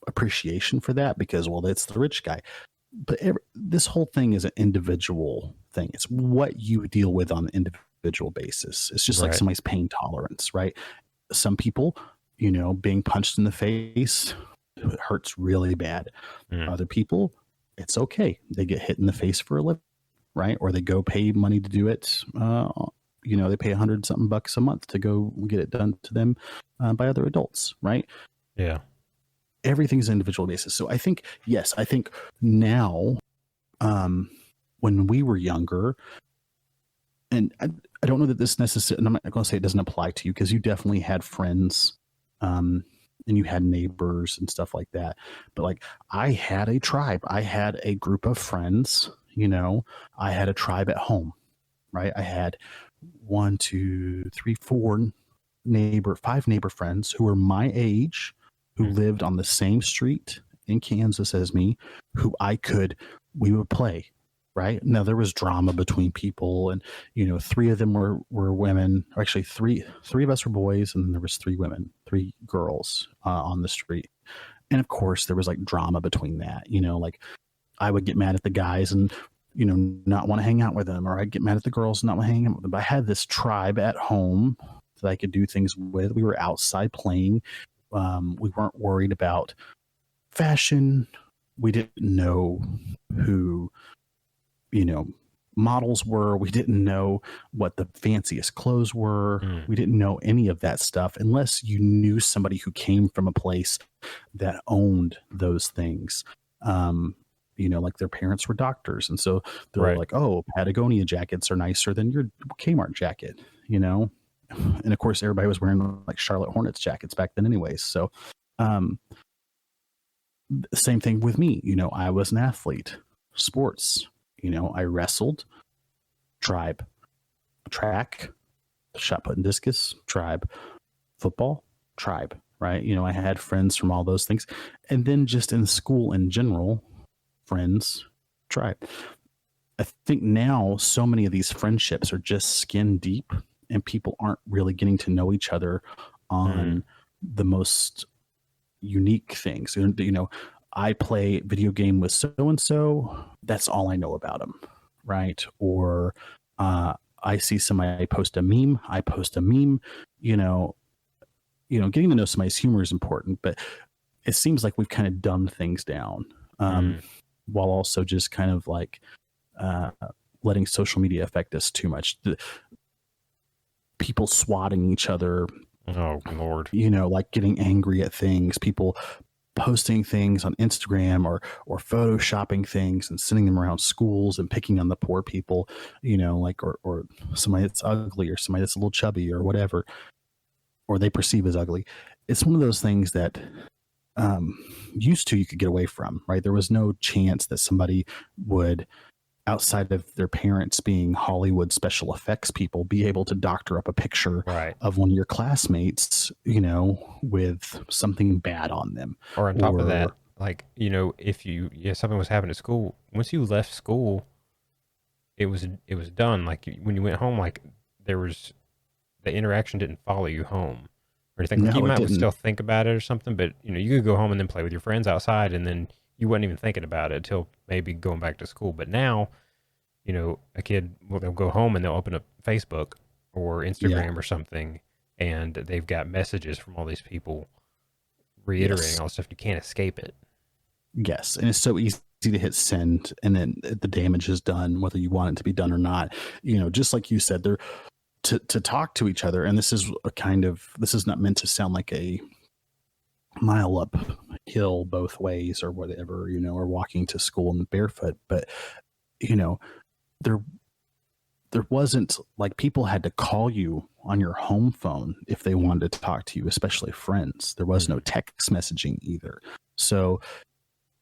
appreciation for that because, well, that's the rich guy. But this whole thing is an individual thing. It's what you deal with on an individual basis. It's just like somebody's pain tolerance, right? Some people, being punched in the face hurts really bad. Other people, it's okay. They get hit in the face for a living, right? Or they go pay money to do it. They pay $100-something a month to go get it done to them by other adults, right? Yeah. Everything's an individual basis. So I think now, when we were younger, and I don't know that this necessarily, and I'm not going to say it doesn't apply to you because you definitely had friends and you had neighbors and stuff like that. But like I had a tribe. I had a group of friends, I had a tribe at home, right? I had 5 neighbor friends who were my age, who lived on the same street in Kansas as me, we would play. Right now, there was drama between people, and 3 of them were women. Or actually, three of us were boys, and there was 3 girls on the street. And of course, there was like drama between that. Like I would get mad at the guys and not want to hang out with them, or I'd get mad at the girls and not want to hang out with them. But I had this tribe at home that I could do things with. We were outside playing. We weren't worried about fashion. We didn't know who models were. We didn't know what the fanciest clothes were. We didn't know any of that stuff unless you knew somebody who came from a place that owned those things. Like their parents were doctors. And so they're like, oh, Patagonia jackets are nicer than your Kmart jacket, And of course, everybody was wearing like Charlotte Hornets jackets back then anyways. So same thing with me. I was an athlete, sports. I wrestled, tribe, track, shot put and discus, tribe, football, tribe, right? I had friends from all those things. And then just in school in general, friends, tribe. I think now so many of these friendships are just skin deep and people aren't really getting to know each other on the most unique things. I play video game with so-and-so. That's all I know about them, right? Or I see somebody post a meme. I post a meme. Getting to know somebody's humor is important, but it seems like we've kind of dumbed things down while also just kind of like letting social media affect us too much. People swatting each other. Oh, Lord. Like getting angry at things. People posting things on Instagram or photoshopping things and sending them around schools and picking on the poor people, or somebody that's ugly or somebody that's a little chubby or whatever, or they perceive as ugly. It's one of those things that used to you could get away from, right? There was no chance that somebody would, outside of their parents being Hollywood special effects people, be able to doctor up a picture of one of your classmates, with something bad on them. Or on top of that, like, if something was happening at school, once you left school, it was done. Like when you went home, like the interaction didn't follow you home or anything. Like, you might still think about it or something, but you could go home and then play with your friends outside, and then you wasn't even thinking about it until maybe going back to school. But now, a kid, they'll go home and they'll open up Facebook or Instagram or something, and they've got messages from all these people reiterating all this stuff. You can't escape it. Yes. And it's so easy to hit send, and then the damage is done, whether you want it to be done or not. Just like you said, they're to talk to each other. And this is not meant to sound like a mile up hill both ways or whatever, or walking to school in barefoot, but they're there wasn't like people had to call you on your home phone if they wanted to talk to you, especially friends. There was no text messaging either. So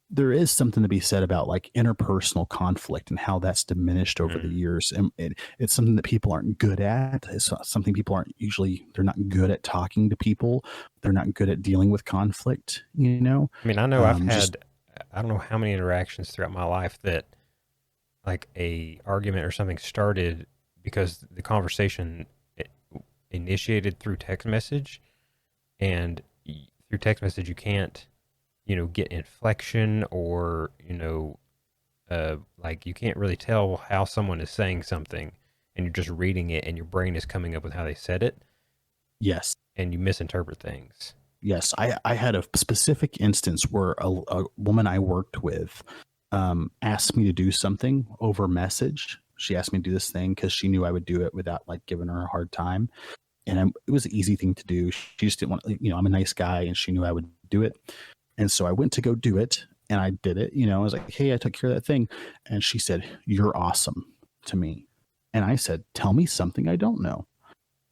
there is something to be said about like interpersonal conflict and how that's diminished over the years. And it's something that people aren't good at. It's something people aren't usually, they're not good at talking to people. They're not good at dealing with conflict, you know? I mean, I know I've had, I don't know how many interactions throughout my life that like a argument or something started because the conversation initiated through text message, and through text message you can't, get inflection or, like you can't really tell how someone is saying something, and you're just reading it and your brain is coming up with how they said it. Yes. And you misinterpret things. Yes. I had a specific instance where a woman I worked with asked me to do something over message. She asked me to do this thing because she knew I would do it without like giving her a hard time. And it was an easy thing to do. She just didn't want, I'm a nice guy and she knew I would do it. And so I went to go do it and I did it. I was like, hey, I took care of that thing. And she said, "You're awesome," to me. And I said, "Tell me something I don't know."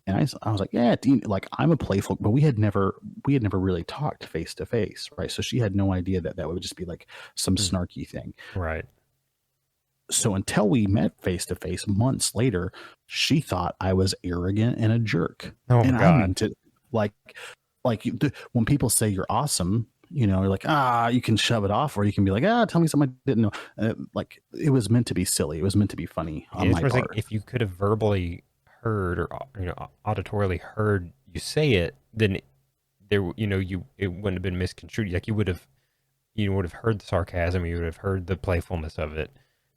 And I was like, yeah, like I'm a playful, but we had never really talked face to face. Right. So she had no idea that would just be like some snarky thing. Right. So until we met face to face months later, she thought I was arrogant and a jerk. Oh and my God. I meant it like when people say you're awesome, you're like, you can shove it off, or you can be like, tell me something I didn't know. Like it was meant to be silly. It was meant to be funny on my part. Like if you could have verbally heard or auditorily heard you say it, then it wouldn't have been misconstrued. Like you would have heard the sarcasm, you would have heard the playfulness of it.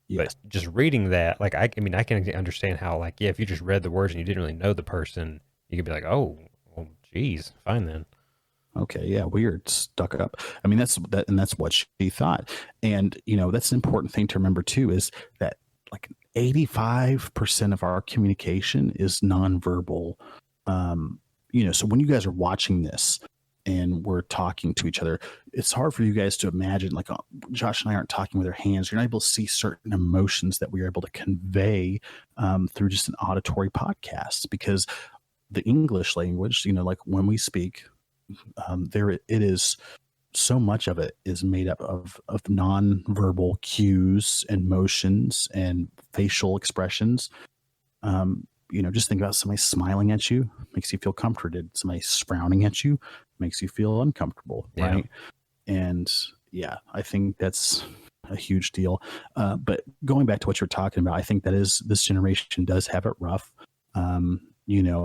Yes. But just reading that, like I can understand how, like, if you just read the words and you didn't really know the person, you could be like, oh, well, geez, fine then. Okay, yeah, weird, stuck up. I mean, that's what she thought, and that's an important thing to remember too, is that like 85% of our communication is nonverbal. So when you guys are watching this and we're talking to each other, it's hard for you guys to imagine, like Josh and I aren't talking with our hands. You're not able to see certain emotions that we are able to convey through just an auditory podcast, because the English language, like when we speak, it is, so much of it is made up of nonverbal cues and motions and facial expressions. Just think about somebody smiling at you, makes you feel comforted. Somebody frowning at you makes you feel uncomfortable, right? And yeah, I think that's a huge deal. But going back to what you're talking about, I think this generation does have it rough.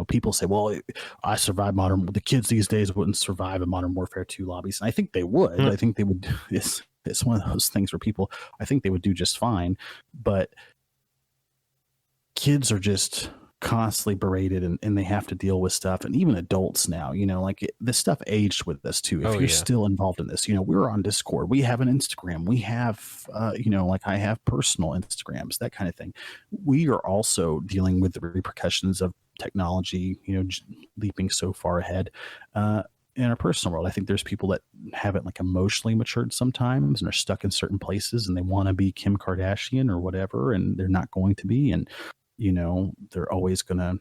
People say, well, I survived the kids these days wouldn't survive a Modern Warfare 2 lobbies. And I think they would. I think they would. It's one of those things where I think they would do just fine. But kids are just constantly berated and they have to deal with stuff. And even adults now, this stuff aged with us too. If you're still involved in this, we're on Discord, we have an Instagram, we have, like I have personal Instagrams, that kind of thing. We are also dealing with the repercussions of technology, leaping so far ahead. In our personal world, I think there's people that haven't like emotionally matured sometimes and are stuck in certain places and they want to be Kim Kardashian or whatever, and they're not going to be. And they're always going to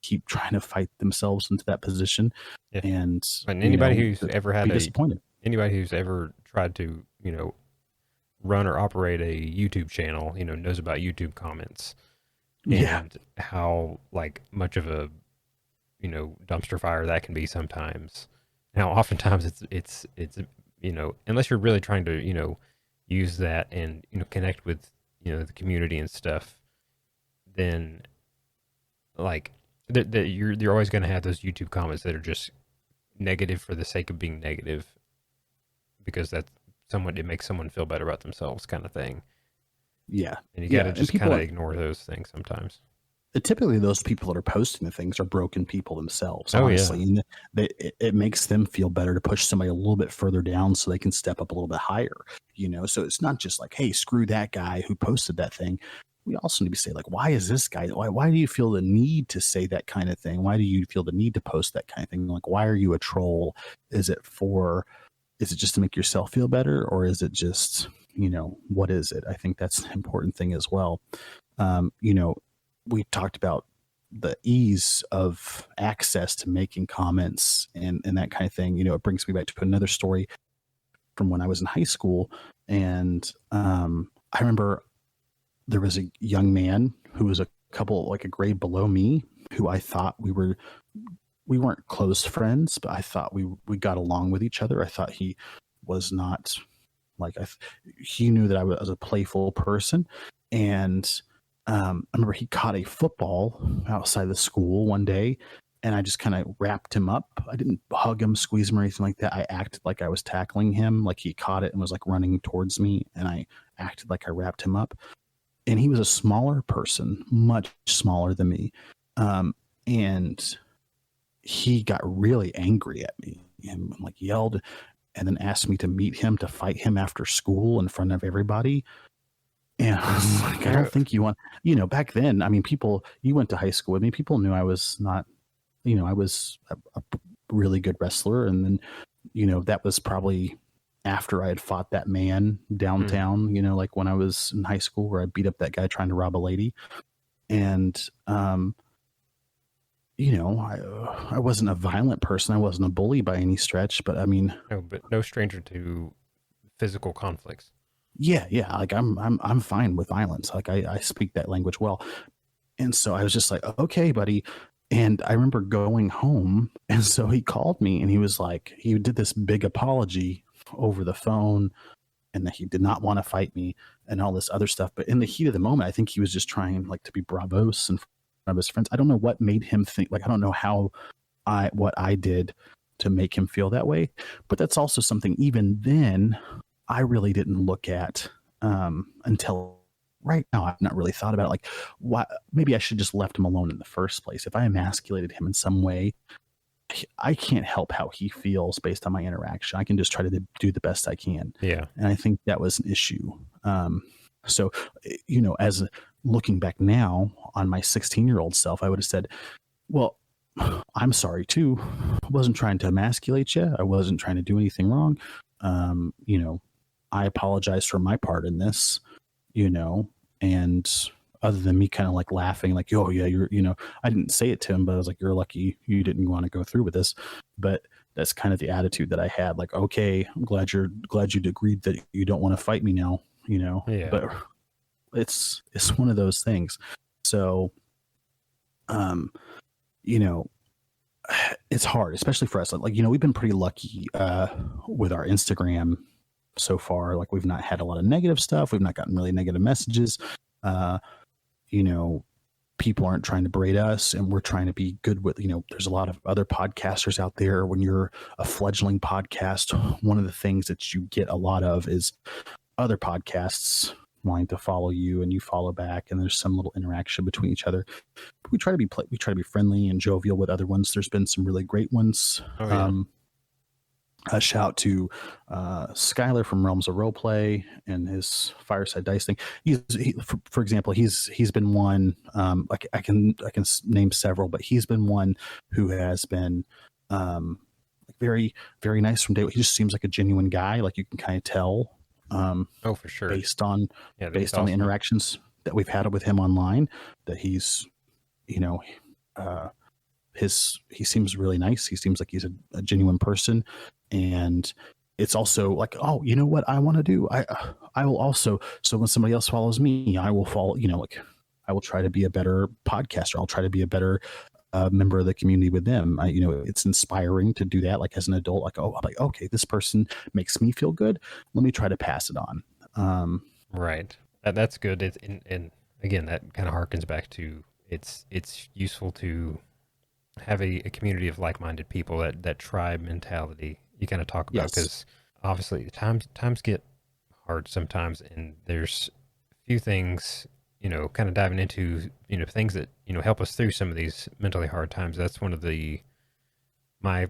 keep trying to fight themselves into that position. Yeah. And anybody who's ever had disappointed. Anybody who's ever tried to, run or operate a YouTube channel, knows about YouTube comments and how like much of a, dumpster fire that can be sometimes. Now, oftentimes it's, unless you're really trying to, use that and, connect with, the community and stuff, then like you're always going to have those YouTube comments that are just negative for the sake of being negative, because it makes someone feel better about themselves, kind of thing. Yeah. And you got to just kind of ignore those things sometimes. Typically those people that are posting the things are broken people themselves, honestly. And it makes them feel better to push somebody a little bit further down so they can step up a little bit higher, so it's not just like, hey, screw that guy who posted that thing. We also need to say, like, why is this guy, why do you feel the need to say that kind of thing? Why do you feel the need to post that kind of thing? Like, why are you a troll? Is it just to make yourself feel better, or is it just, what is it? I think that's an important thing as well. we talked about the ease of access to making comments and that kind of thing. You know, it brings me back to another story from when I was in high school. And I remember there was a young man who was like a grade below me, who I thought we weren't close friends, but I thought we got along with each other. I thought he was not like, he knew that I was a playful person. And I remember he caught a football outside the school one day, and I just kind of wrapped him up. I didn't hug him, squeeze him, or anything like that. I acted like I was tackling him, like he caught it and was like running towards me, and I acted like I wrapped him up. And he was a smaller person, much smaller than me. And he got really angry at me and like yelled, and then asked me to meet him to fight him after school in front of everybody. And I was like, I don't think you want, back then, I mean, you went to high school with me, people knew I was not, I was a really good wrestler. And then, that was probably after I had fought that man downtown, like when I was in high school, where I beat up that guy trying to rob a lady. And, I wasn't a violent person. I wasn't a bully by any stretch, but I mean, no, but no stranger to physical conflicts. Yeah. Like I'm fine with violence. Like I speak that language well. And so I was just like, okay, buddy. And I remember going home. And so he called me and he was like, he did this big apology over the phone, and that he did not want to fight me and all this other stuff. But in the heat of the moment, I think he was just trying like to be bravos in front of his friends. I don't know what made him think, like, I don't know what I did to make him feel that way. But that's also something, even then, I really didn't look at until right now. I've not really thought about it. Like, why? Maybe I should just left him alone in the first place. If I emasculated him in some way, I can't help how he feels based on my interaction. I can just try to do the best I can. Yeah. And I think that was an issue. So, as looking back now on my 16-year-old self, I would have said, well, I'm sorry too. I wasn't trying to emasculate you. I wasn't trying to do anything wrong. I apologize for my part in this, and other than me kind of like laughing, like, oh yeah, I didn't say it to him, but I was like, you're lucky you didn't want to go through with this. But that's kind of the attitude that I had. Like, okay, I'm glad you agreed that you don't want to fight me now, Yeah. But it's one of those things. So, it's hard, especially for us. Like, we've been pretty lucky with our Instagram so far. Like, we've not had a lot of negative stuff. We've not gotten really negative messages. People aren't trying to berate us, and we're trying to be good with, there's a lot of other podcasters out there. When you're a fledgling podcast, one of the things that you get a lot of is other podcasts wanting to follow you and you follow back, and there's some little interaction between each other. But we try to be friendly and jovial with other ones. There's been some really great ones. Oh, yeah. A shout to Skylar from Realms of Roleplay and his Fireside Dice thing. For example, he's been one. Like I can name several, but he's been one who has been very, very nice from day one. He just seems like a genuine guy. Like, you can kind of tell. Oh, for sure. Based on awesome. the interactions that we've had with him online, that he's, he seems really nice. He seems like he's a genuine person. And it's also like, oh, you know what I want to do? I will also, so when somebody else follows me, I will follow, like, I will try to be a better podcaster. I'll try to be a better member of the community with them. It's inspiring to do that. Like, as an adult, like, oh, I'm like, okay, this person makes me feel good. Let me try to pass it on. Right. That's good. And again, that kind of harkens back to it's useful to have a community of like-minded people, that tribe mentality you kind of talk about, because obviously times get hard sometimes, and there's few things, kind of diving into, things that, help us through some of these mentally hard times. That's one of my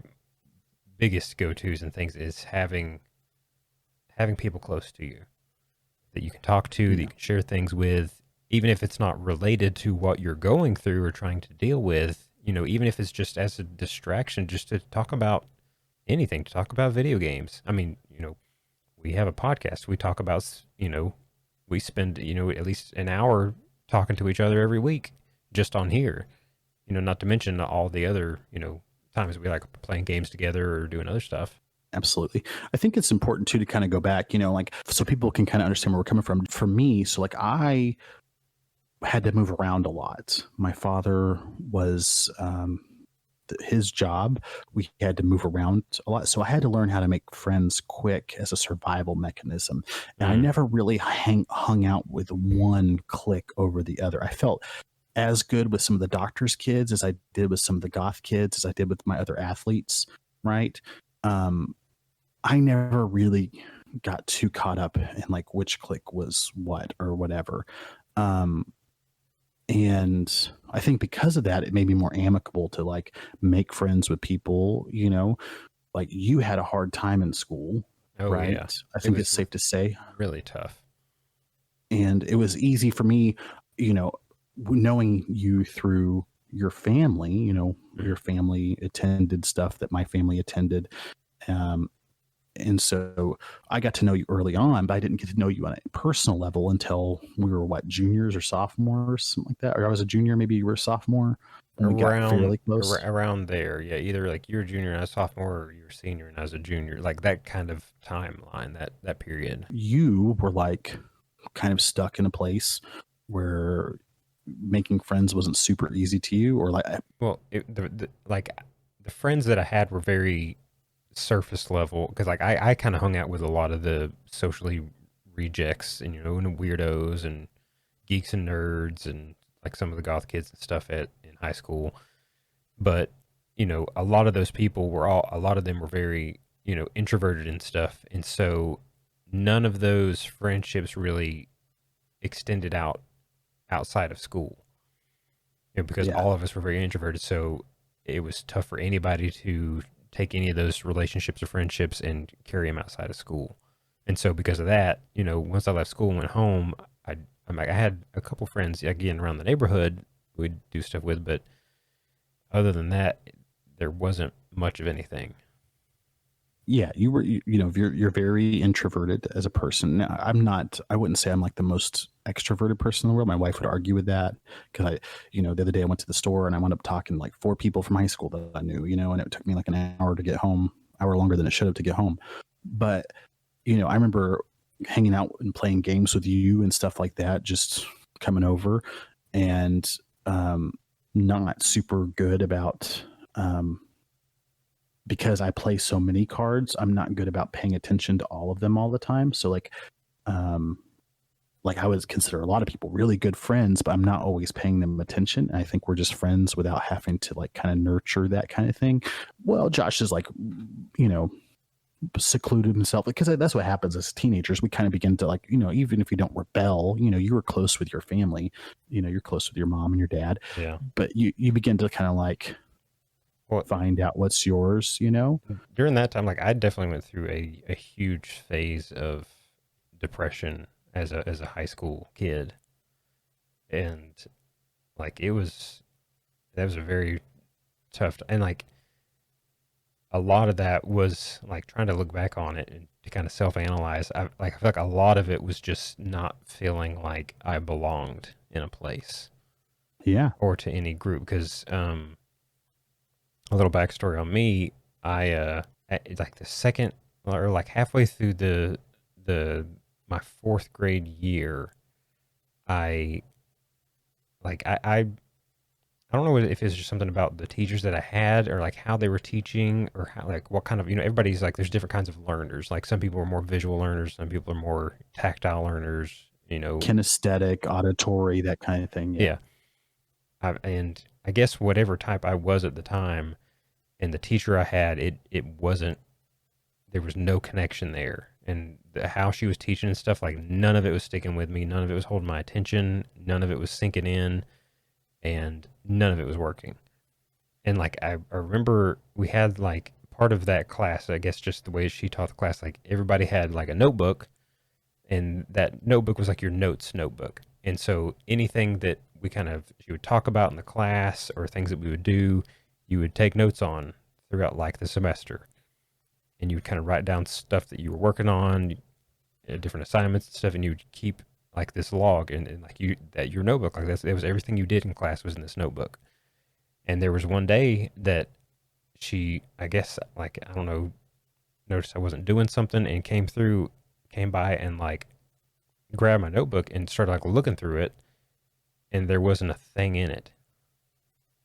biggest go-tos and things, is having people close to you that you can talk to, that you can share things with, even if it's not related to what you're going through or trying to deal with, even if it's just as a distraction, just to talk about anything, to talk about video games. I mean, we have a podcast. We talk about, we spend, at least an hour talking to each other every week, just on here. Not to mention all the other, times we like playing games together or doing other stuff. Absolutely. I think it's important too to kind of go back, like so people can kind of understand where we're coming from. For me, so like I had to move around a lot. My father was his job, we had to move around a lot. So I had to learn how to make friends quick as a survival mechanism. And I never really hung out with one clique over the other. I felt as good with some of the doctor's kids as I did with some of the goth kids, as I did with my other athletes, right? I never really got too caught up in like which clique was what or whatever. And I think because of that, it made me more amicable to like make friends with people, like you had a hard time in school, right? Yeah. I think it's safe to say. Really tough. And it was easy for me, knowing you through your family, your family attended stuff that my family attended. And so I got to know you early on, but I didn't get to know you on a personal level until we were juniors or sophomores, something like that. Or I was a junior, maybe you were a sophomore. And we got fairly close. Around there, yeah. Either like you were a junior and I was a sophomore, or you were a senior and I was a junior. Like that kind of timeline, that period. You were like kind of stuck in a place where making friends wasn't super easy to you, or like. Well, the friends that I had were very surface level, because like I kind of hung out with a lot of the socially rejects and and weirdos and geeks and nerds and like some of the goth kids and stuff in high school. But a lot of those people a lot of them were very introverted and stuff, and so none of those friendships really extended outside of school, because all of us were very introverted. So it was tough for anybody to take any of those relationships or friendships and carry them outside of school. And so because of that, once I left school and went home, I had a couple friends again around the neighborhood we'd do stuff with, but other than that, there wasn't much of anything. Yeah, you're very introverted as a person. Now, I wouldn't say I'm like the most extroverted person in the world. My wife would argue with that, because the other day I went to the store and I wound up talking to like 4 people from high school that I knew, and it took me like an hour to get home, hour longer than it should have to get home. But, I remember hanging out and playing games with you and stuff like that, just coming over, and not super good about, because I play so many cards, I'm not good about paying attention to all of them all the time. So like I would consider a lot of people really good friends, but I'm not always paying them attention. And I think we're just friends without having to like kind of nurture that kind of thing. Well, Josh is like, secluded himself, because that's what happens as teenagers. We kind of begin to like, even if you don't rebel, you were close with your family, you're close with your mom and your dad. Yeah. But you begin to kind of like, find out what's yours, During that time, like I definitely went through a huge phase of depression as a high school kid. And like that was a very tough, and like a lot of that was like trying to look back on it and to kind of self-analyze. I feel like a lot of it was just not feeling like I belonged in a place. Yeah. Or to any group, because a little backstory on me, I like the second or like halfway through my 4th grade year, I don't know if it's just something about the teachers that I had, or like how they were teaching, or how like what kind of everybody's like there's different kinds of learners. Like some people are more visual learners, some people are more tactile learners, kinesthetic, auditory, that kind of thing. Yeah. And I guess whatever type I was at the time, and the teacher I had, it wasn't, there was no connection there. And how she was teaching and stuff, like none of it was sticking with me. None of it was holding my attention. None of it was sinking in, and none of it was working. And like, I remember we had like part of that class, I guess just the way she taught the class, like everybody had like a notebook, and that notebook was like your notes notebook. And so anything that she would talk about in the class, or things that we would do, you would take notes on throughout like the semester. And you would kind of write down stuff that you were working on, different assignments and stuff, and you would keep like this log, and like that your notebook, like it was everything you did in class was in this notebook. And there was one day that she, I guess, like, I don't know, noticed I wasn't doing something and came by and like grabbed my notebook and started like looking through it, and there wasn't a thing in it.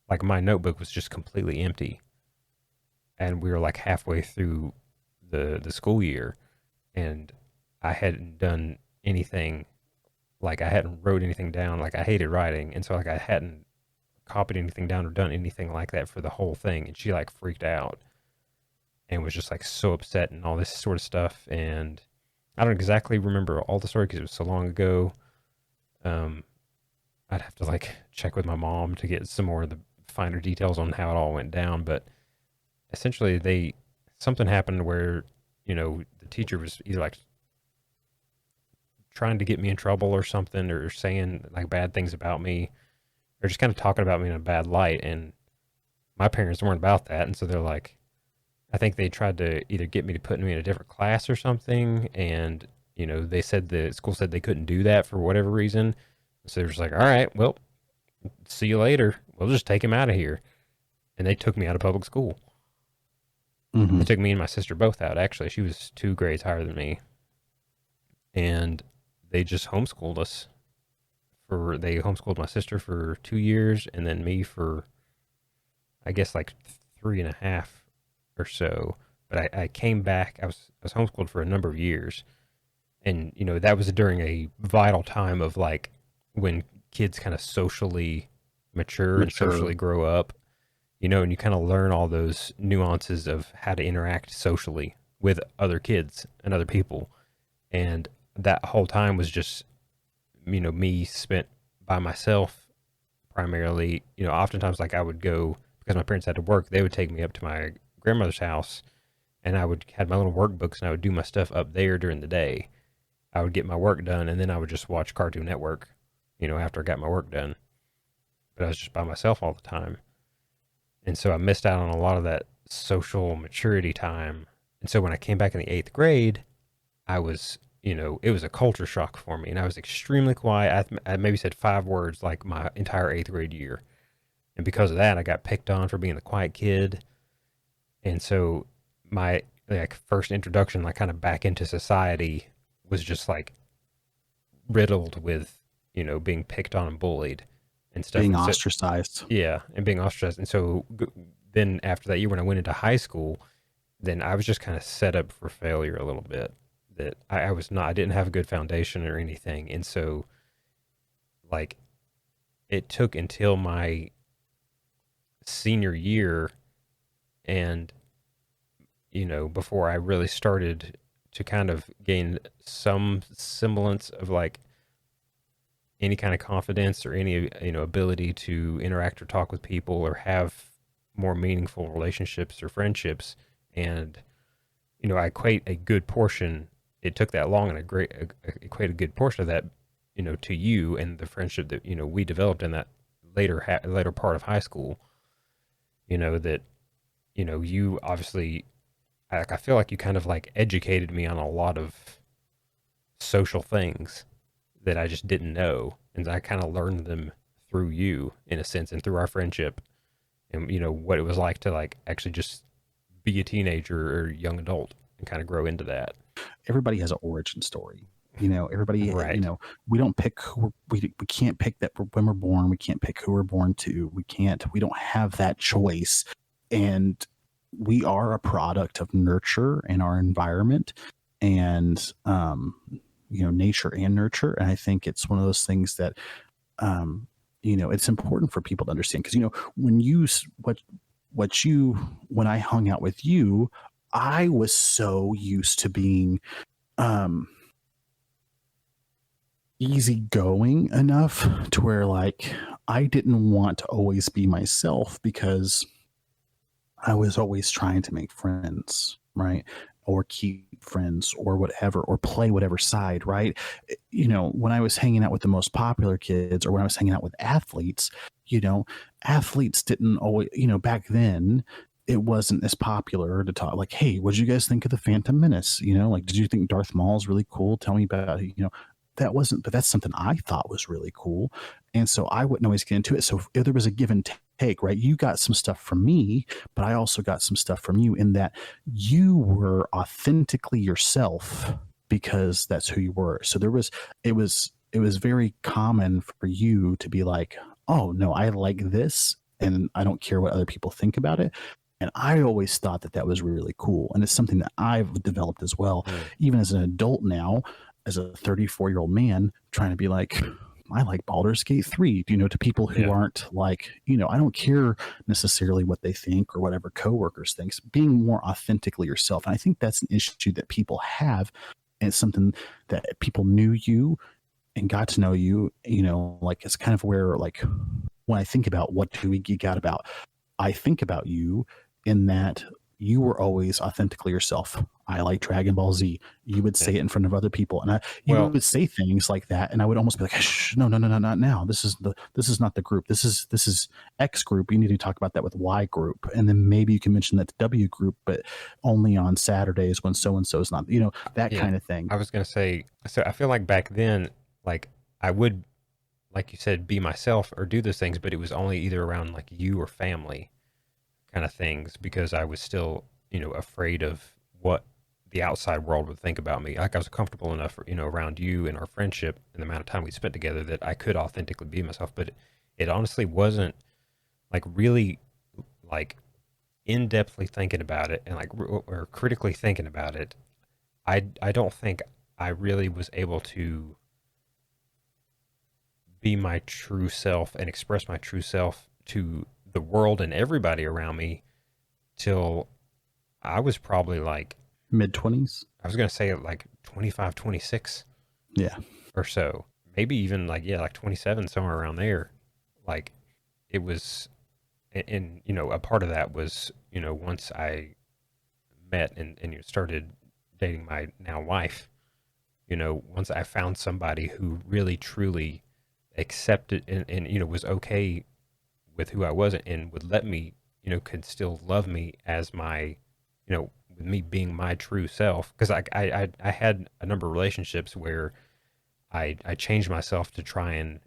Like my notebook was just completely empty, and we were like halfway through the school year, and I hadn't done anything. Like I hadn't wrote anything down. Like I hated writing, and so like I hadn't copied anything down or done anything like that for the whole thing. And she like freaked out and was just like so upset and all this sort of stuff. And I don't exactly remember all the story because it was so long ago. Um, I'd have to like check with my mom to get some more of the finer details on how it all went down. But essentially, something happened where the teacher was either like trying to get me in trouble or something, or saying like bad things about me, or just kind of talking about me in a bad light. And my parents weren't about that, and so they're like, I think they tried to either get me to put me in a different class or something, and they said the school said they couldn't do that for whatever reason. So they're just like, all right, well, see you later. We'll just take him out of here. And they took me out of public school. Mm-hmm. They took me and my sister both out. Actually, she was 2 grades higher than me, and they just homeschooled us. They homeschooled my sister for 2 years, and then me for, I guess, like 3.5 or so. But I came back. I was homeschooled for a number of years, and that was during a vital time of like when kids kind of socially mature and socially grow up, and you kind of learn all those nuances of how to interact socially with other kids and other people. And that whole time was just, me spent by myself primarily. Oftentimes, like I would go, because my parents had to work, they would take me up to my grandmother's house, and I would have my little workbooks, and I would do my stuff up there during the day. I would get my work done, and then I would just watch Cartoon Network, after I got my work done. But I was just by myself all the time. And so I missed out on a lot of that social maturity time. And so when I came back in the 8th grade, I was, it was a culture shock for me. And I was extremely quiet. I maybe said 5 words like my entire 8th grade year. And because of that, I got picked on for being the quiet kid. And so my like first introduction, like kind of back into society, was just like riddled with, being picked on and bullied and stuff. Being And so, ostracized. yeah, and being ostracized. And so then after that year, when I went into high school, then I was just kind of set up for failure a little bit. That I was not, I didn't have a good foundation or anything. And so, like, it took until my senior year and, before I really started to kind of gain some semblance of like any kind of confidence or any ability to interact or talk with people or have more meaningful relationships or friendships. And I equate a good portion, it took that long, and equate a good portion of that to you and the friendship that we developed in that later part of high school. That you obviously, I feel like you kind of like educated me on a lot of social things that I just didn't know, and I kind of learned them through you in a sense, and through our friendship, and what it was like to like actually just be a teenager or young adult and kind of grow into that. Everybody has an origin story. Everybody, Right. we don't pick we can't pick that when we're born. We can't pick who we're born to. We don't have that choice. And we are a product of nurture and our environment, and nature and nurture. And I think it's one of those things that it's important for people to understand, because when I hung out with you, I was so used to being easygoing enough to where like I didn't want to always be myself, because I was always trying to make friends, right? Or keep friends or whatever, or play whatever side, right? When I was hanging out with the most popular kids, or when I was hanging out with athletes, athletes didn't always, back then it wasn't as popular to talk like, hey, what did you guys think of the Phantom Menace? Like, did you think Darth Maul is really cool? Tell me about it. that wasn't, but that's something I thought was really cool. And so I wouldn't always get into it. So if there was a give and take, right? You got some stuff from me, but I also got some stuff from you, in that you were authentically yourself because that's who you were. So it was very common for you to be like, oh no, I like this and I don't care what other people think about it. And I always thought that that was really cool. And it's something that I've developed as well, even as an adult now, as a 34-year-old man, trying to be like, I like Baldur's Gate 3, to people who aren't like, I don't care necessarily what they think or whatever coworkers thinks, being more authentically yourself. And I think that's an issue that people have. And it's something that people knew you and got to know you, like it's kind of where, like, when I think about what do we geek out about, I think about you in that you were always authentically yourself. I like Dragon Ball Z. You would say it in front of other people, and you would say things like that, and I would almost be like, "Shh, no, not now. This is not the group. This is X group. You need to talk about that with Y group, and then maybe you can mention that to W group, but only on Saturdays when so and so is not. That kind of thing." I was gonna say, so I feel like back then, like I would, like you said, be myself or do those things, but it was only either around like you or family kind of things, because I was still, afraid of what the outside world would think about me. Like I was comfortable enough, around you and our friendship and the amount of time we spent together that I could authentically be myself. But it honestly wasn't like really like in-depthly thinking about it and like or critically thinking about it. I don't think I really was able to be my true self and express my true self to the world and everybody around me till I was probably like mid-20s. I was going to say like 25, 26. Yeah. Or so. Maybe even like 27, somewhere around there. Like it was, and a part of that was, once I met and started dating my now wife, once I found somebody who really truly accepted and was okay with who I was and would let me, could still love me as my, with me being my true self. Because I had a number of relationships where I changed myself to try and,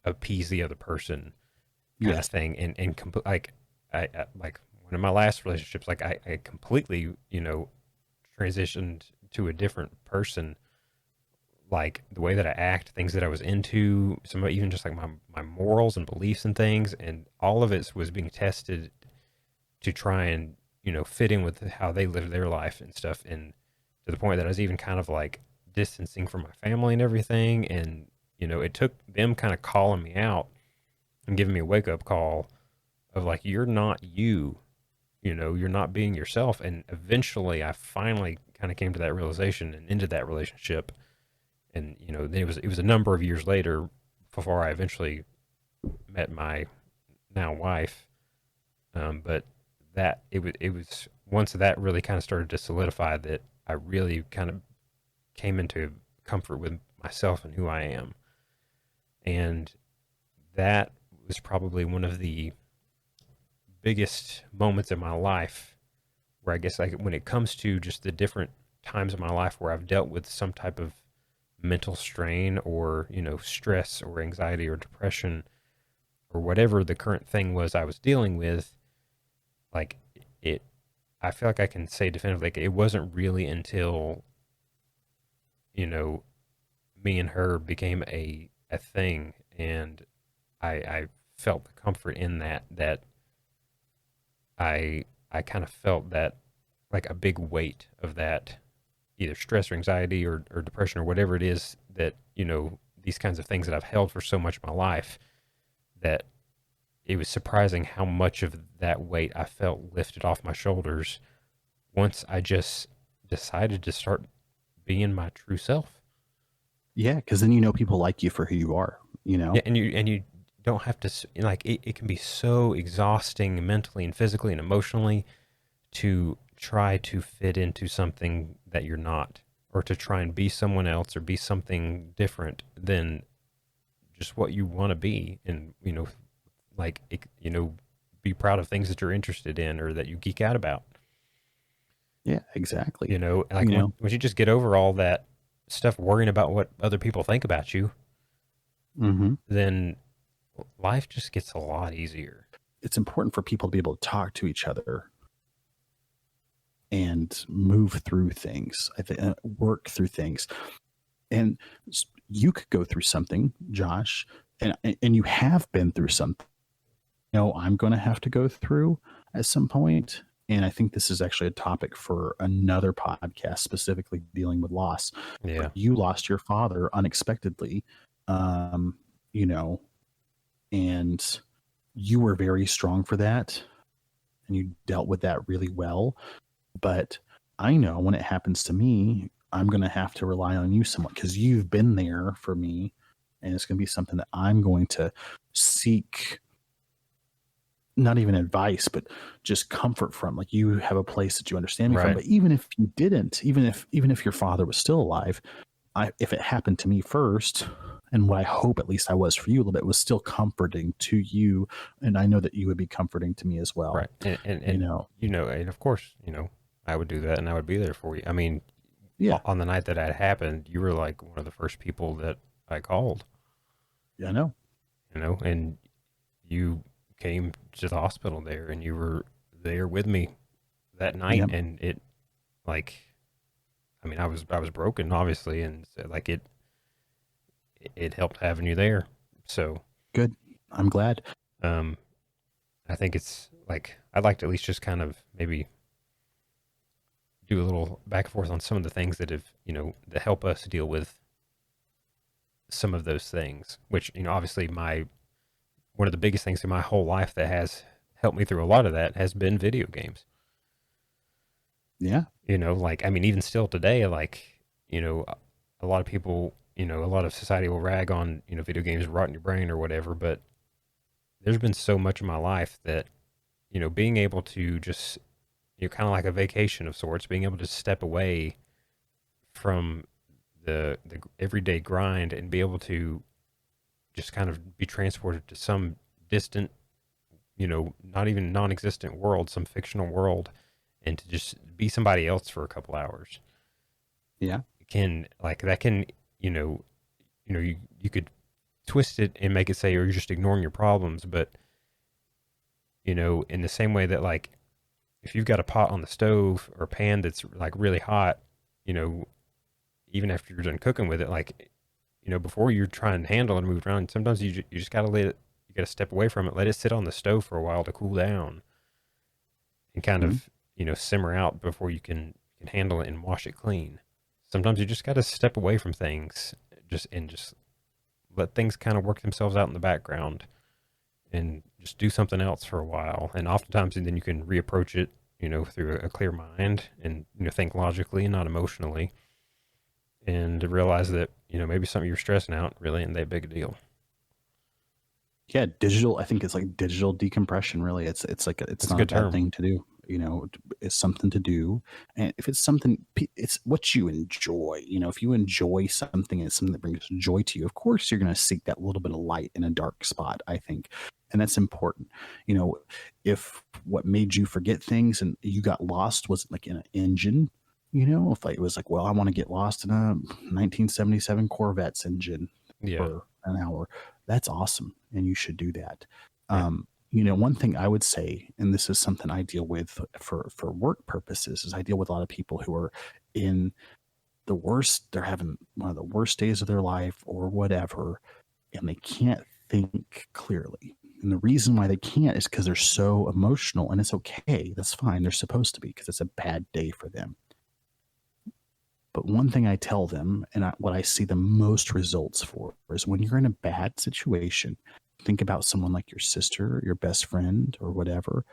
appease the other person kind of thing. Like like one of my last relationships, like I completely, transitioned to a different person, like the way that I act, things that I was into, some even just like my morals and beliefs and things, and all of it was being tested to try and fit in with how they live their life and stuff, and to the point that I was even kind of like distancing from my family and everything, and it took them kind of calling me out and giving me a wake up call of like, you're not you, you're not being yourself, and eventually I finally kind of came to that realization and into that relationship. And it was a number of years later before I eventually met my now wife. But that it was once that really kind of started to solidify that I really kind of came into comfort with myself and who I am, and that was probably one of the biggest moments in my life where I guess like when it comes to just the different times in my life where I've dealt with some type of mental strain or stress or anxiety or depression or whatever the current thing was I was dealing with, like I feel like I can say definitively, like it wasn't really until me and her became a thing, and I felt the comfort in that I kind of felt that like a big weight of that either stress or anxiety or depression or whatever it is that, these kinds of things that I've held for so much of my life, that it was surprising how much of that weight I felt lifted off my shoulders once I just decided to start being my true self. Yeah. Cause then, people like you for who you are, Yeah, and you don't have to, like, it can be so exhausting mentally and physically and emotionally to try to fit into something that you're not, or to try and be someone else or be something different than just what you want to be. And, like, be proud of things that you're interested in or that you geek out about. Yeah, exactly. Like once you just get over all that, stuff worrying about what other people think about you, Mm-hmm. then life just gets a lot easier. It's important for people to be able to talk to each other and move through things. I think work through things. And you could go through something, Josh, and you have been through something. I'm going to have to go through at some point. And I think this is actually a topic for another podcast, specifically dealing with loss. Yeah. But you lost your father unexpectedly, you know, and you were very strong for that, and you dealt with that really well. But I know when it happens to me, I'm going to have to rely on you somewhat because you've been there for me, and it's going to be something that I'm going to seek, not even advice, but just comfort from. Like, you have a place that you understand me from. Right. But even if you didn't, even if your father was still alive, if it happened to me first, and what I hope at least I was for you a little bit, was still comforting to you, and I know that you would be comforting to me as well. Right. And and of course, I would do that, and I would be there for you. I mean, Yeah. on the night that had happened, you were like one of the first people that I called. Yeah, I know. And you came to the hospital there, and you were there with me that night. Yep. And it, like, I mean, I was broken, obviously, and so, like, it helped having you there. So Good. I'm glad. I think it's like, I'd like to at least just kind of maybe do a little back and forth on some of the things that have, that help us deal with some of those things, which, obviously one of the biggest things in my whole life that has helped me through a lot of that has been video games. Yeah. Like, I mean, even still today, like, a lot of people, a lot of society will rag on, video games rotting your brain or whatever, but there's been so much of my life that, being able to just, kind of like a vacation of sorts, being able to step away from the everyday grind and be able to just kind of be transported to some distant, not even non-existent world, some fictional world, and to just be somebody else for a couple hours. Yeah. That can, you could twist it and make it say, or you're just ignoring your problems. But, in the same way that, like, if you've got a pot on the stove or a pan that's like really hot, even after you're done cooking with it, like, before you're trying to handle it and move around, sometimes you just got to you got to step away from it, let it sit on the stove for a while to cool down and kind Mm-hmm. of, simmer out before you can handle it and wash it clean. Sometimes you just got to step away from things and let things kind of work themselves out in the background and just do something else for a while. And oftentimes, and then you can reapproach it, through a clear mind and, think logically and not emotionally, and to realize that, maybe something you're stressing out really isn't that big a deal. Yeah. I think it's like digital decompression. Really. It's like, it's not a a good bad term. thing to do. It's something to do. And if it's something, it's what you enjoy. If you enjoy something and it's something that brings joy to you, of course, you're going to seek that little bit of light in a dark spot, I think. And that's important. If what made you forget things and you got lost was like in an engine, if it was like, well, I want to get lost in a 1977 Corvette's engine for an hour, that's awesome. And you should do that. Yeah. One thing I would say, and this is something I deal with for work purposes, is I deal with a lot of people who are in the worst, they're having one of the worst days of their life or whatever, and they can't think clearly. And the reason why they can't is because they're so emotional, and it's okay. That's fine. They're supposed to be, because it's a bad day for them. But one thing I tell them, and what I see the most results for, is when you're in a bad situation, think about someone like your sister, your best friend, or whatever,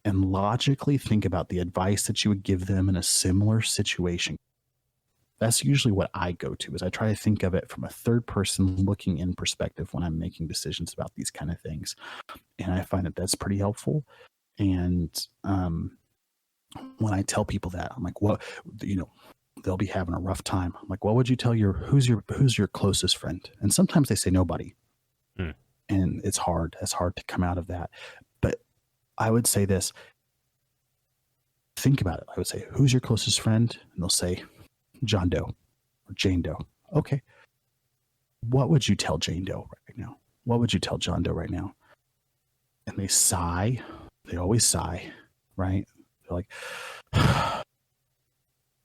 and logically think about the advice that you would give them in a similar situation. That's usually what I go to, is I try to think of it from a third person looking in perspective when I'm making decisions about these kind of things. And I find that that's pretty helpful. And when I tell people that, I'm like, well, they'll be having a rough time. I'm like, what would you tell who's your closest friend? And sometimes they say nobody. And it's hard. It's hard to come out of that. But I would say this. Think about it. I would say, who's your closest friend? And they'll say, John Doe. or Jane Doe. Okay. What would you tell Jane Doe right now? What would you tell John Doe right now? And they sigh. They always sigh, right? They're like,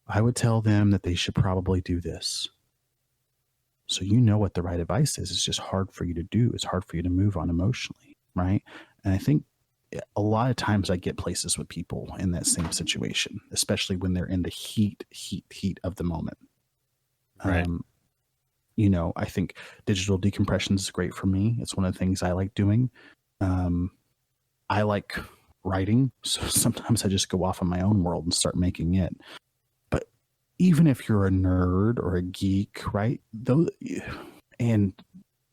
I would tell them that they should probably do this. So you know what the right advice is. It's just hard for you to do. It's hard for you to move on emotionally, right? And I think a lot of times I get places with people in that same situation, especially when they're in the heat of the moment. Right. I think digital decompression is great for me. It's one of the things I like doing. I like writing, so sometimes I just go off in my own world and start making it. But even if you're a nerd or a geek, right? Those and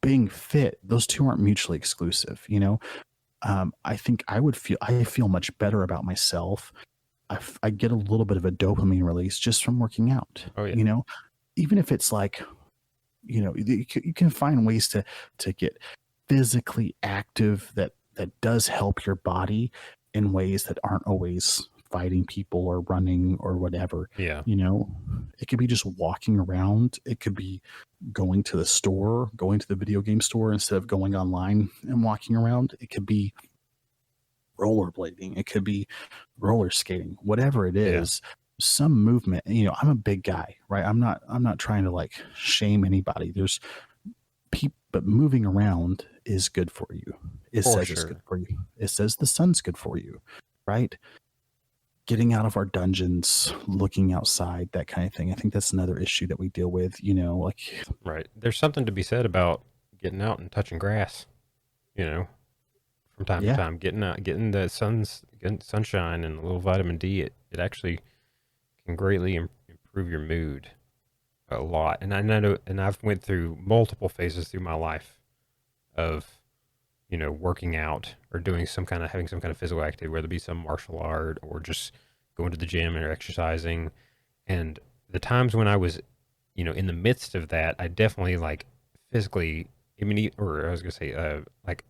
being fit, those two aren't mutually exclusive. I think I feel much better about myself. I get a little bit of a dopamine release just from working out. Oh yeah. Even if it's like, you can find ways to get physically active that does help your body in ways that aren't always fighting people or running or whatever. Yeah. It could be just walking around. It could be going to the store, going to the video game store instead of going online and walking around. It could be rollerblading. It could be roller skating, whatever it is. Yeah. Some movement. I'm a big guy, right? I'm not trying to like shame anybody. There's people, but moving around is good for you. It says it's good for you. It says the sun's good for you, right? Getting out of our dungeons, looking outside, that kind of thing. I think that's another issue that we deal with, Right. There's something to be said about getting out and touching grass, from time to time, getting out, getting the sunshine and a little vitamin D. It actually can greatly improve your mood a lot. And I know, and I've went through multiple phases through my life of, working out or doing having some kind of physical activity, whether it be some martial art or just going to the gym or exercising. And the times when I was, in the midst of that, I definitely like physically, I was going to say, like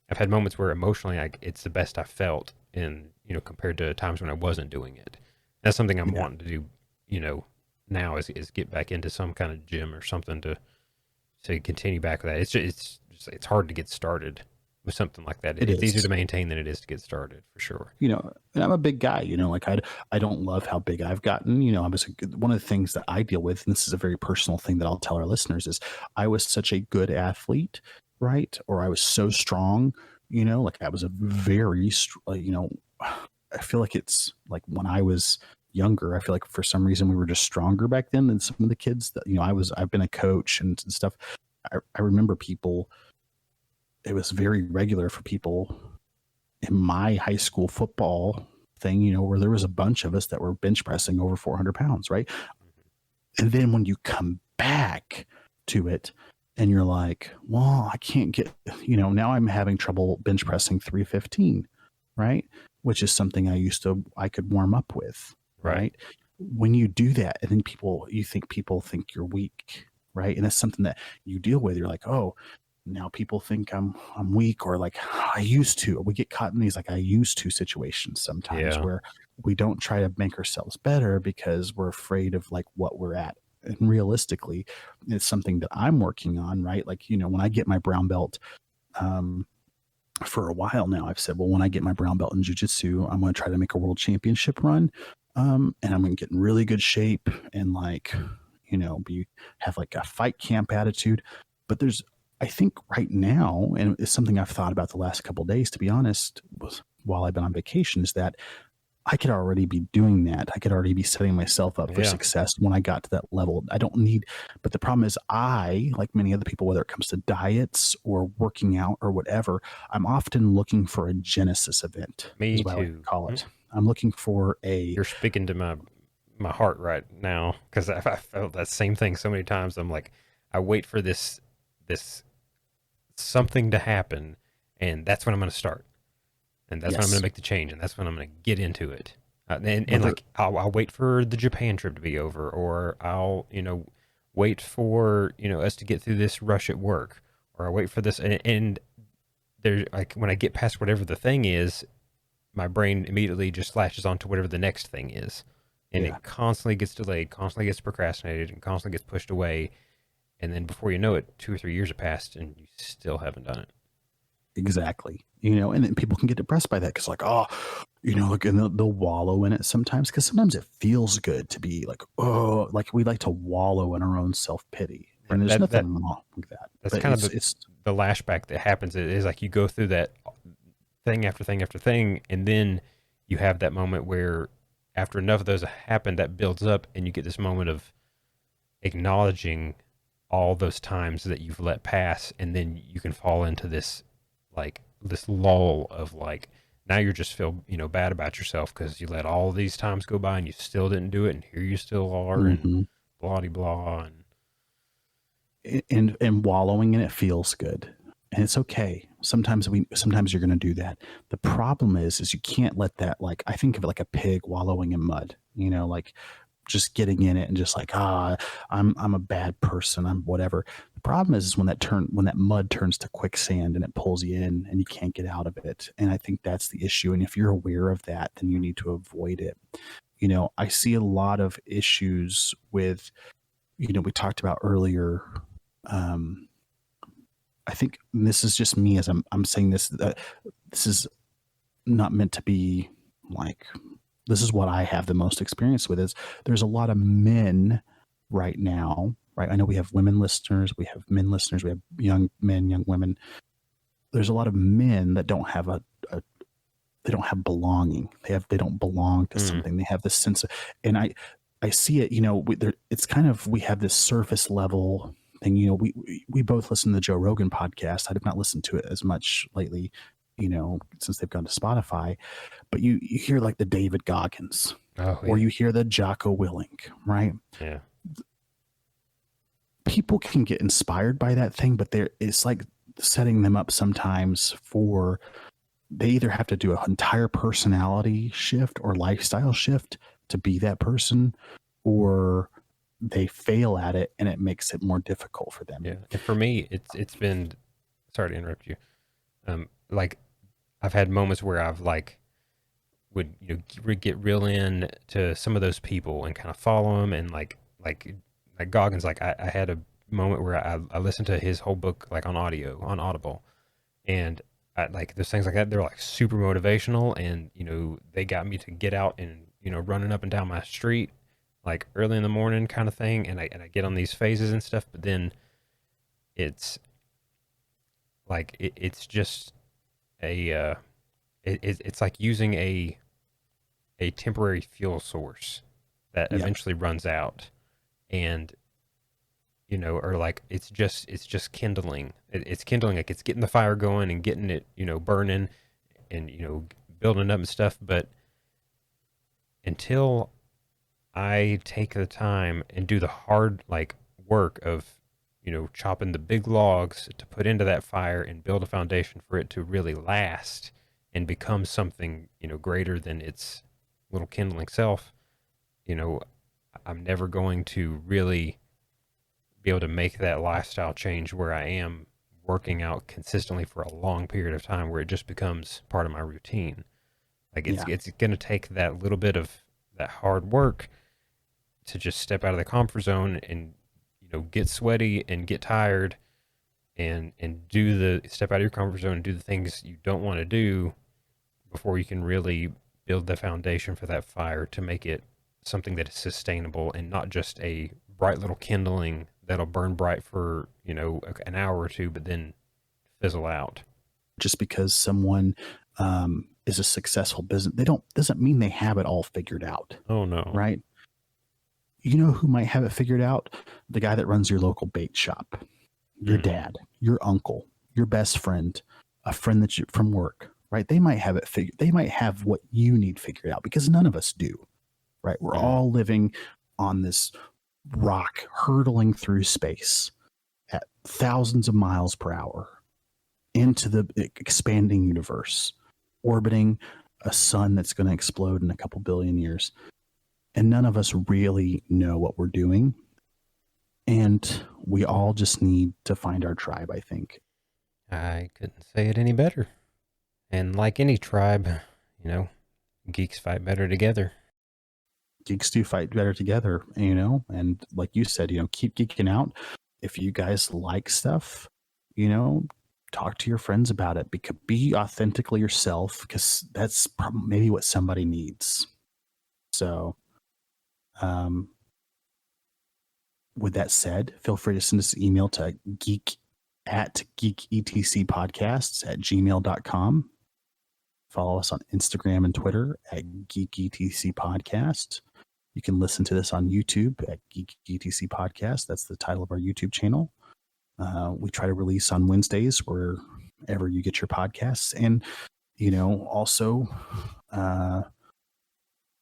I've had moments where emotionally, like it's the best I felt in, compared to times when I wasn't doing it. That's something I'm wanting to do, now is get back into some kind of gym or something to continue back with that. It's hard to get started with something like that. It's easier to maintain than it is to get started, for sure. And I'm a big guy, like I don't love how big I've gotten. One of the things that I deal with, and this is a very personal thing that I'll tell our listeners, is I was such a good athlete, right? Or I was so strong, like I was a very, I feel like it's like when I was younger, I feel like for some reason we were just stronger back then than some of the kids that, I've been a coach and stuff. I remember it was very regular for people in my high school football thing, where there was a bunch of us that were bench pressing over 400 pounds, right? And then when you come back to it and you're like, well, I can't get, now I'm having trouble bench pressing 315, right? Which is something I could warm up with, right? When you do that, and then people think you're weak, right? And that's something that you deal with. You're like, oh, now people think I'm weak, or like I used to. We get caught in these like I used to situations sometimes where we don't try to make ourselves better because we're afraid of like what we're at. And realistically, it's something that I'm working on, right? Like, when I get my brown belt, for a while now, I've said, well, when I get my brown belt in jiu-jitsu, I'm going to try to make a world championship run. And I'm going to get in really good shape and like, have like a fight camp attitude. But I think right now, and it's something I've thought about the last couple of days, to be honest, while I've been on vacation, is that I could already be doing that. I could already be setting myself up for success when I got to that level. I don't need, but the problem is like many other people, whether it comes to diets or working out or whatever, I'm often looking for a genesis event. Me too. I like to call it. I'm looking for You're speaking to my heart right now, because I felt that same thing so many times. I'm like, I wait for this something to happen, and that's when I'm going to start. And that's when I'm going to make the change, and that's when I'm going to get into it. And like, I'll wait for the Japan trip to be over, or I'll, wait for, us to get through this rush at work, or I'll wait for this. And there's like, when I get past whatever the thing is, my brain immediately just flashes onto whatever the next thing is. and Yeah, it constantly gets delayed, constantly gets procrastinated, and constantly gets pushed away. And then before you know it, 2 or 3 years have passed, and you still haven't done it. exactly. And then people can get depressed by that because, like, oh, look, and they'll wallow in it sometimes because sometimes it feels good to be like, oh, like we like to wallow in our own self pity, Right. and there's That nothing wrong with that. that's But kind of it's the lashback that happens. It is like you go through that thing after thing after thing, and then you have that moment where, after enough of those happen, that builds up, and you get this moment of acknowledging all those times that you've let pass, and then you can fall into this, like, this lull of, like, now you're just feel bad about yourself because you let all these times go by and you still didn't do it, and here you still are, and mhm. blah de blah. And And wallowing in it feels good, and it's okay. Sometimes you're going to do that. The problem is you can't let that, like, I think of it like a pig wallowing in mud. Like just getting in it and just like, I'm a bad person, I'm whatever. The problem is when that mud turns to quicksand and it pulls you in and you can't get out of it. And I think that's the issue. And if you're aware of that, then you need to avoid it. I see a lot of issues with, we talked about earlier. um I think, and this is just me as I'm saying this, this is not meant to be like, this is what I have the most experience with, is there's a lot of men right now, right? I know we have women listeners, we have men listeners, we have young men, young women. There's a lot of men that don't have they don't have belonging. They don't belong to something. They have this sense of, and I see it, it's kind of, we have this surface level thing. We both listen to the Joe Rogan podcast. I have not listened to it as much lately, since they've gone to Spotify, but you hear like the David Goggins, oh or yeah, you hear the Jocko Willink, right? yeah, People can get inspired by that thing, but it's like setting them up sometimes for, they either have to do an entire personality shift or lifestyle shift to be that person, or they fail at it and it makes it more difficult for them. yeah. And for me, it's been, sorry to interrupt you. Like, I've had moments where I've, like, would get real in to some of those people and kind of follow them, and like Goggins, like I had a moment where I listened to his whole book, like, on audio on Audible, and like, there's things like that, they're like super motivational, and they got me to get out and running up and down my street, like, early in the morning kind of thing, and I get on these phases and stuff, but then it's like, it's just a it's like using a temporary fuel source that Yeah. eventually runs out, and or like, it's just kindling. It's kindling, like, it's getting the fire going and getting it burning, and building up and stuff. But until I take the time and do the hard, like, work of chopping the big logs to put into that fire and build a foundation for it to really last and become something greater than its little kindling self, you know I'm never going to really be able to make that lifestyle change where I am working out consistently for a long period of time, where it just becomes part of my routine. Like, it's Yeah. it's going to take that little bit of that hard work to just step out of the comfort zone and get sweaty and get tired, and do the step out of your comfort zone and do the things you don't want to do before you can really build the foundation for that fire to make it something that is sustainable and not just a bright little kindling that'll burn bright for an hour or two but then fizzle out. Just because someone is a successful business, doesn't mean they have it all figured out, Oh no. right? You know who might have it figured out? The guy that runs your local bait shop, your dad, your uncle, your best friend, a friend that you from work, right? They might have it figured. They might have what you need figured out, because none of us do, right? We're all living on this rock, hurtling through space at thousands of miles per hour into the expanding universe, orbiting a sun that's going to explode in a couple billion years. And none of us really know what we're doing. And we all just need to find our tribe, I think. I couldn't say it any better. And like any tribe, geeks fight better together. geeks do fight better together, and like you said, keep geeking out. If you guys like stuff, talk to your friends about it. Be authentically yourself, because that's probably maybe what somebody needs. So, with that said, feel free to send us an email to geeketcpodcasts@gmail.com. Follow us on Instagram and Twitter at geeketcpodcast. You can listen to this on YouTube at Geek Podcast. That's the title of our YouTube channel. We try to release on Wednesdays wherever you get your podcasts. And, also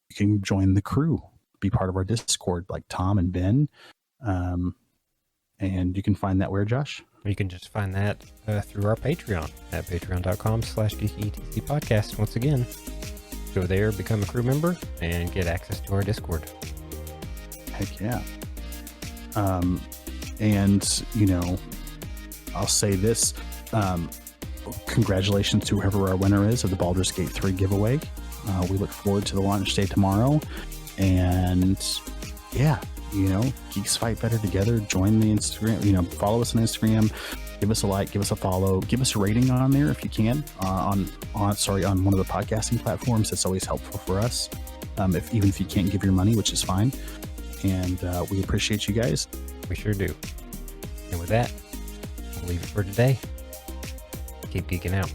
you can join the crew, be part of our Discord like Tom and Ben. And you can find that where, Josh? You can just find that through our Patreon at patreon.com/geeketcpodcast. Once again, go there, become a crew member, and get access to our Discord. Heck yeah. And, I'll say this. Congratulations to whoever our winner is of the Baldur's Gate 3 giveaway. We look forward to the launch day tomorrow. And, yeah, geeks fight better together. Join the Instagram, follow us on Instagram. Give us a like, give us a follow, give us a rating on there if you can, on one of the podcasting platforms. That's always helpful for us. Even if you can't give your money, which is fine. And we appreciate you guys. We sure do. And with that, we'll leave it for today. Keep geeking out.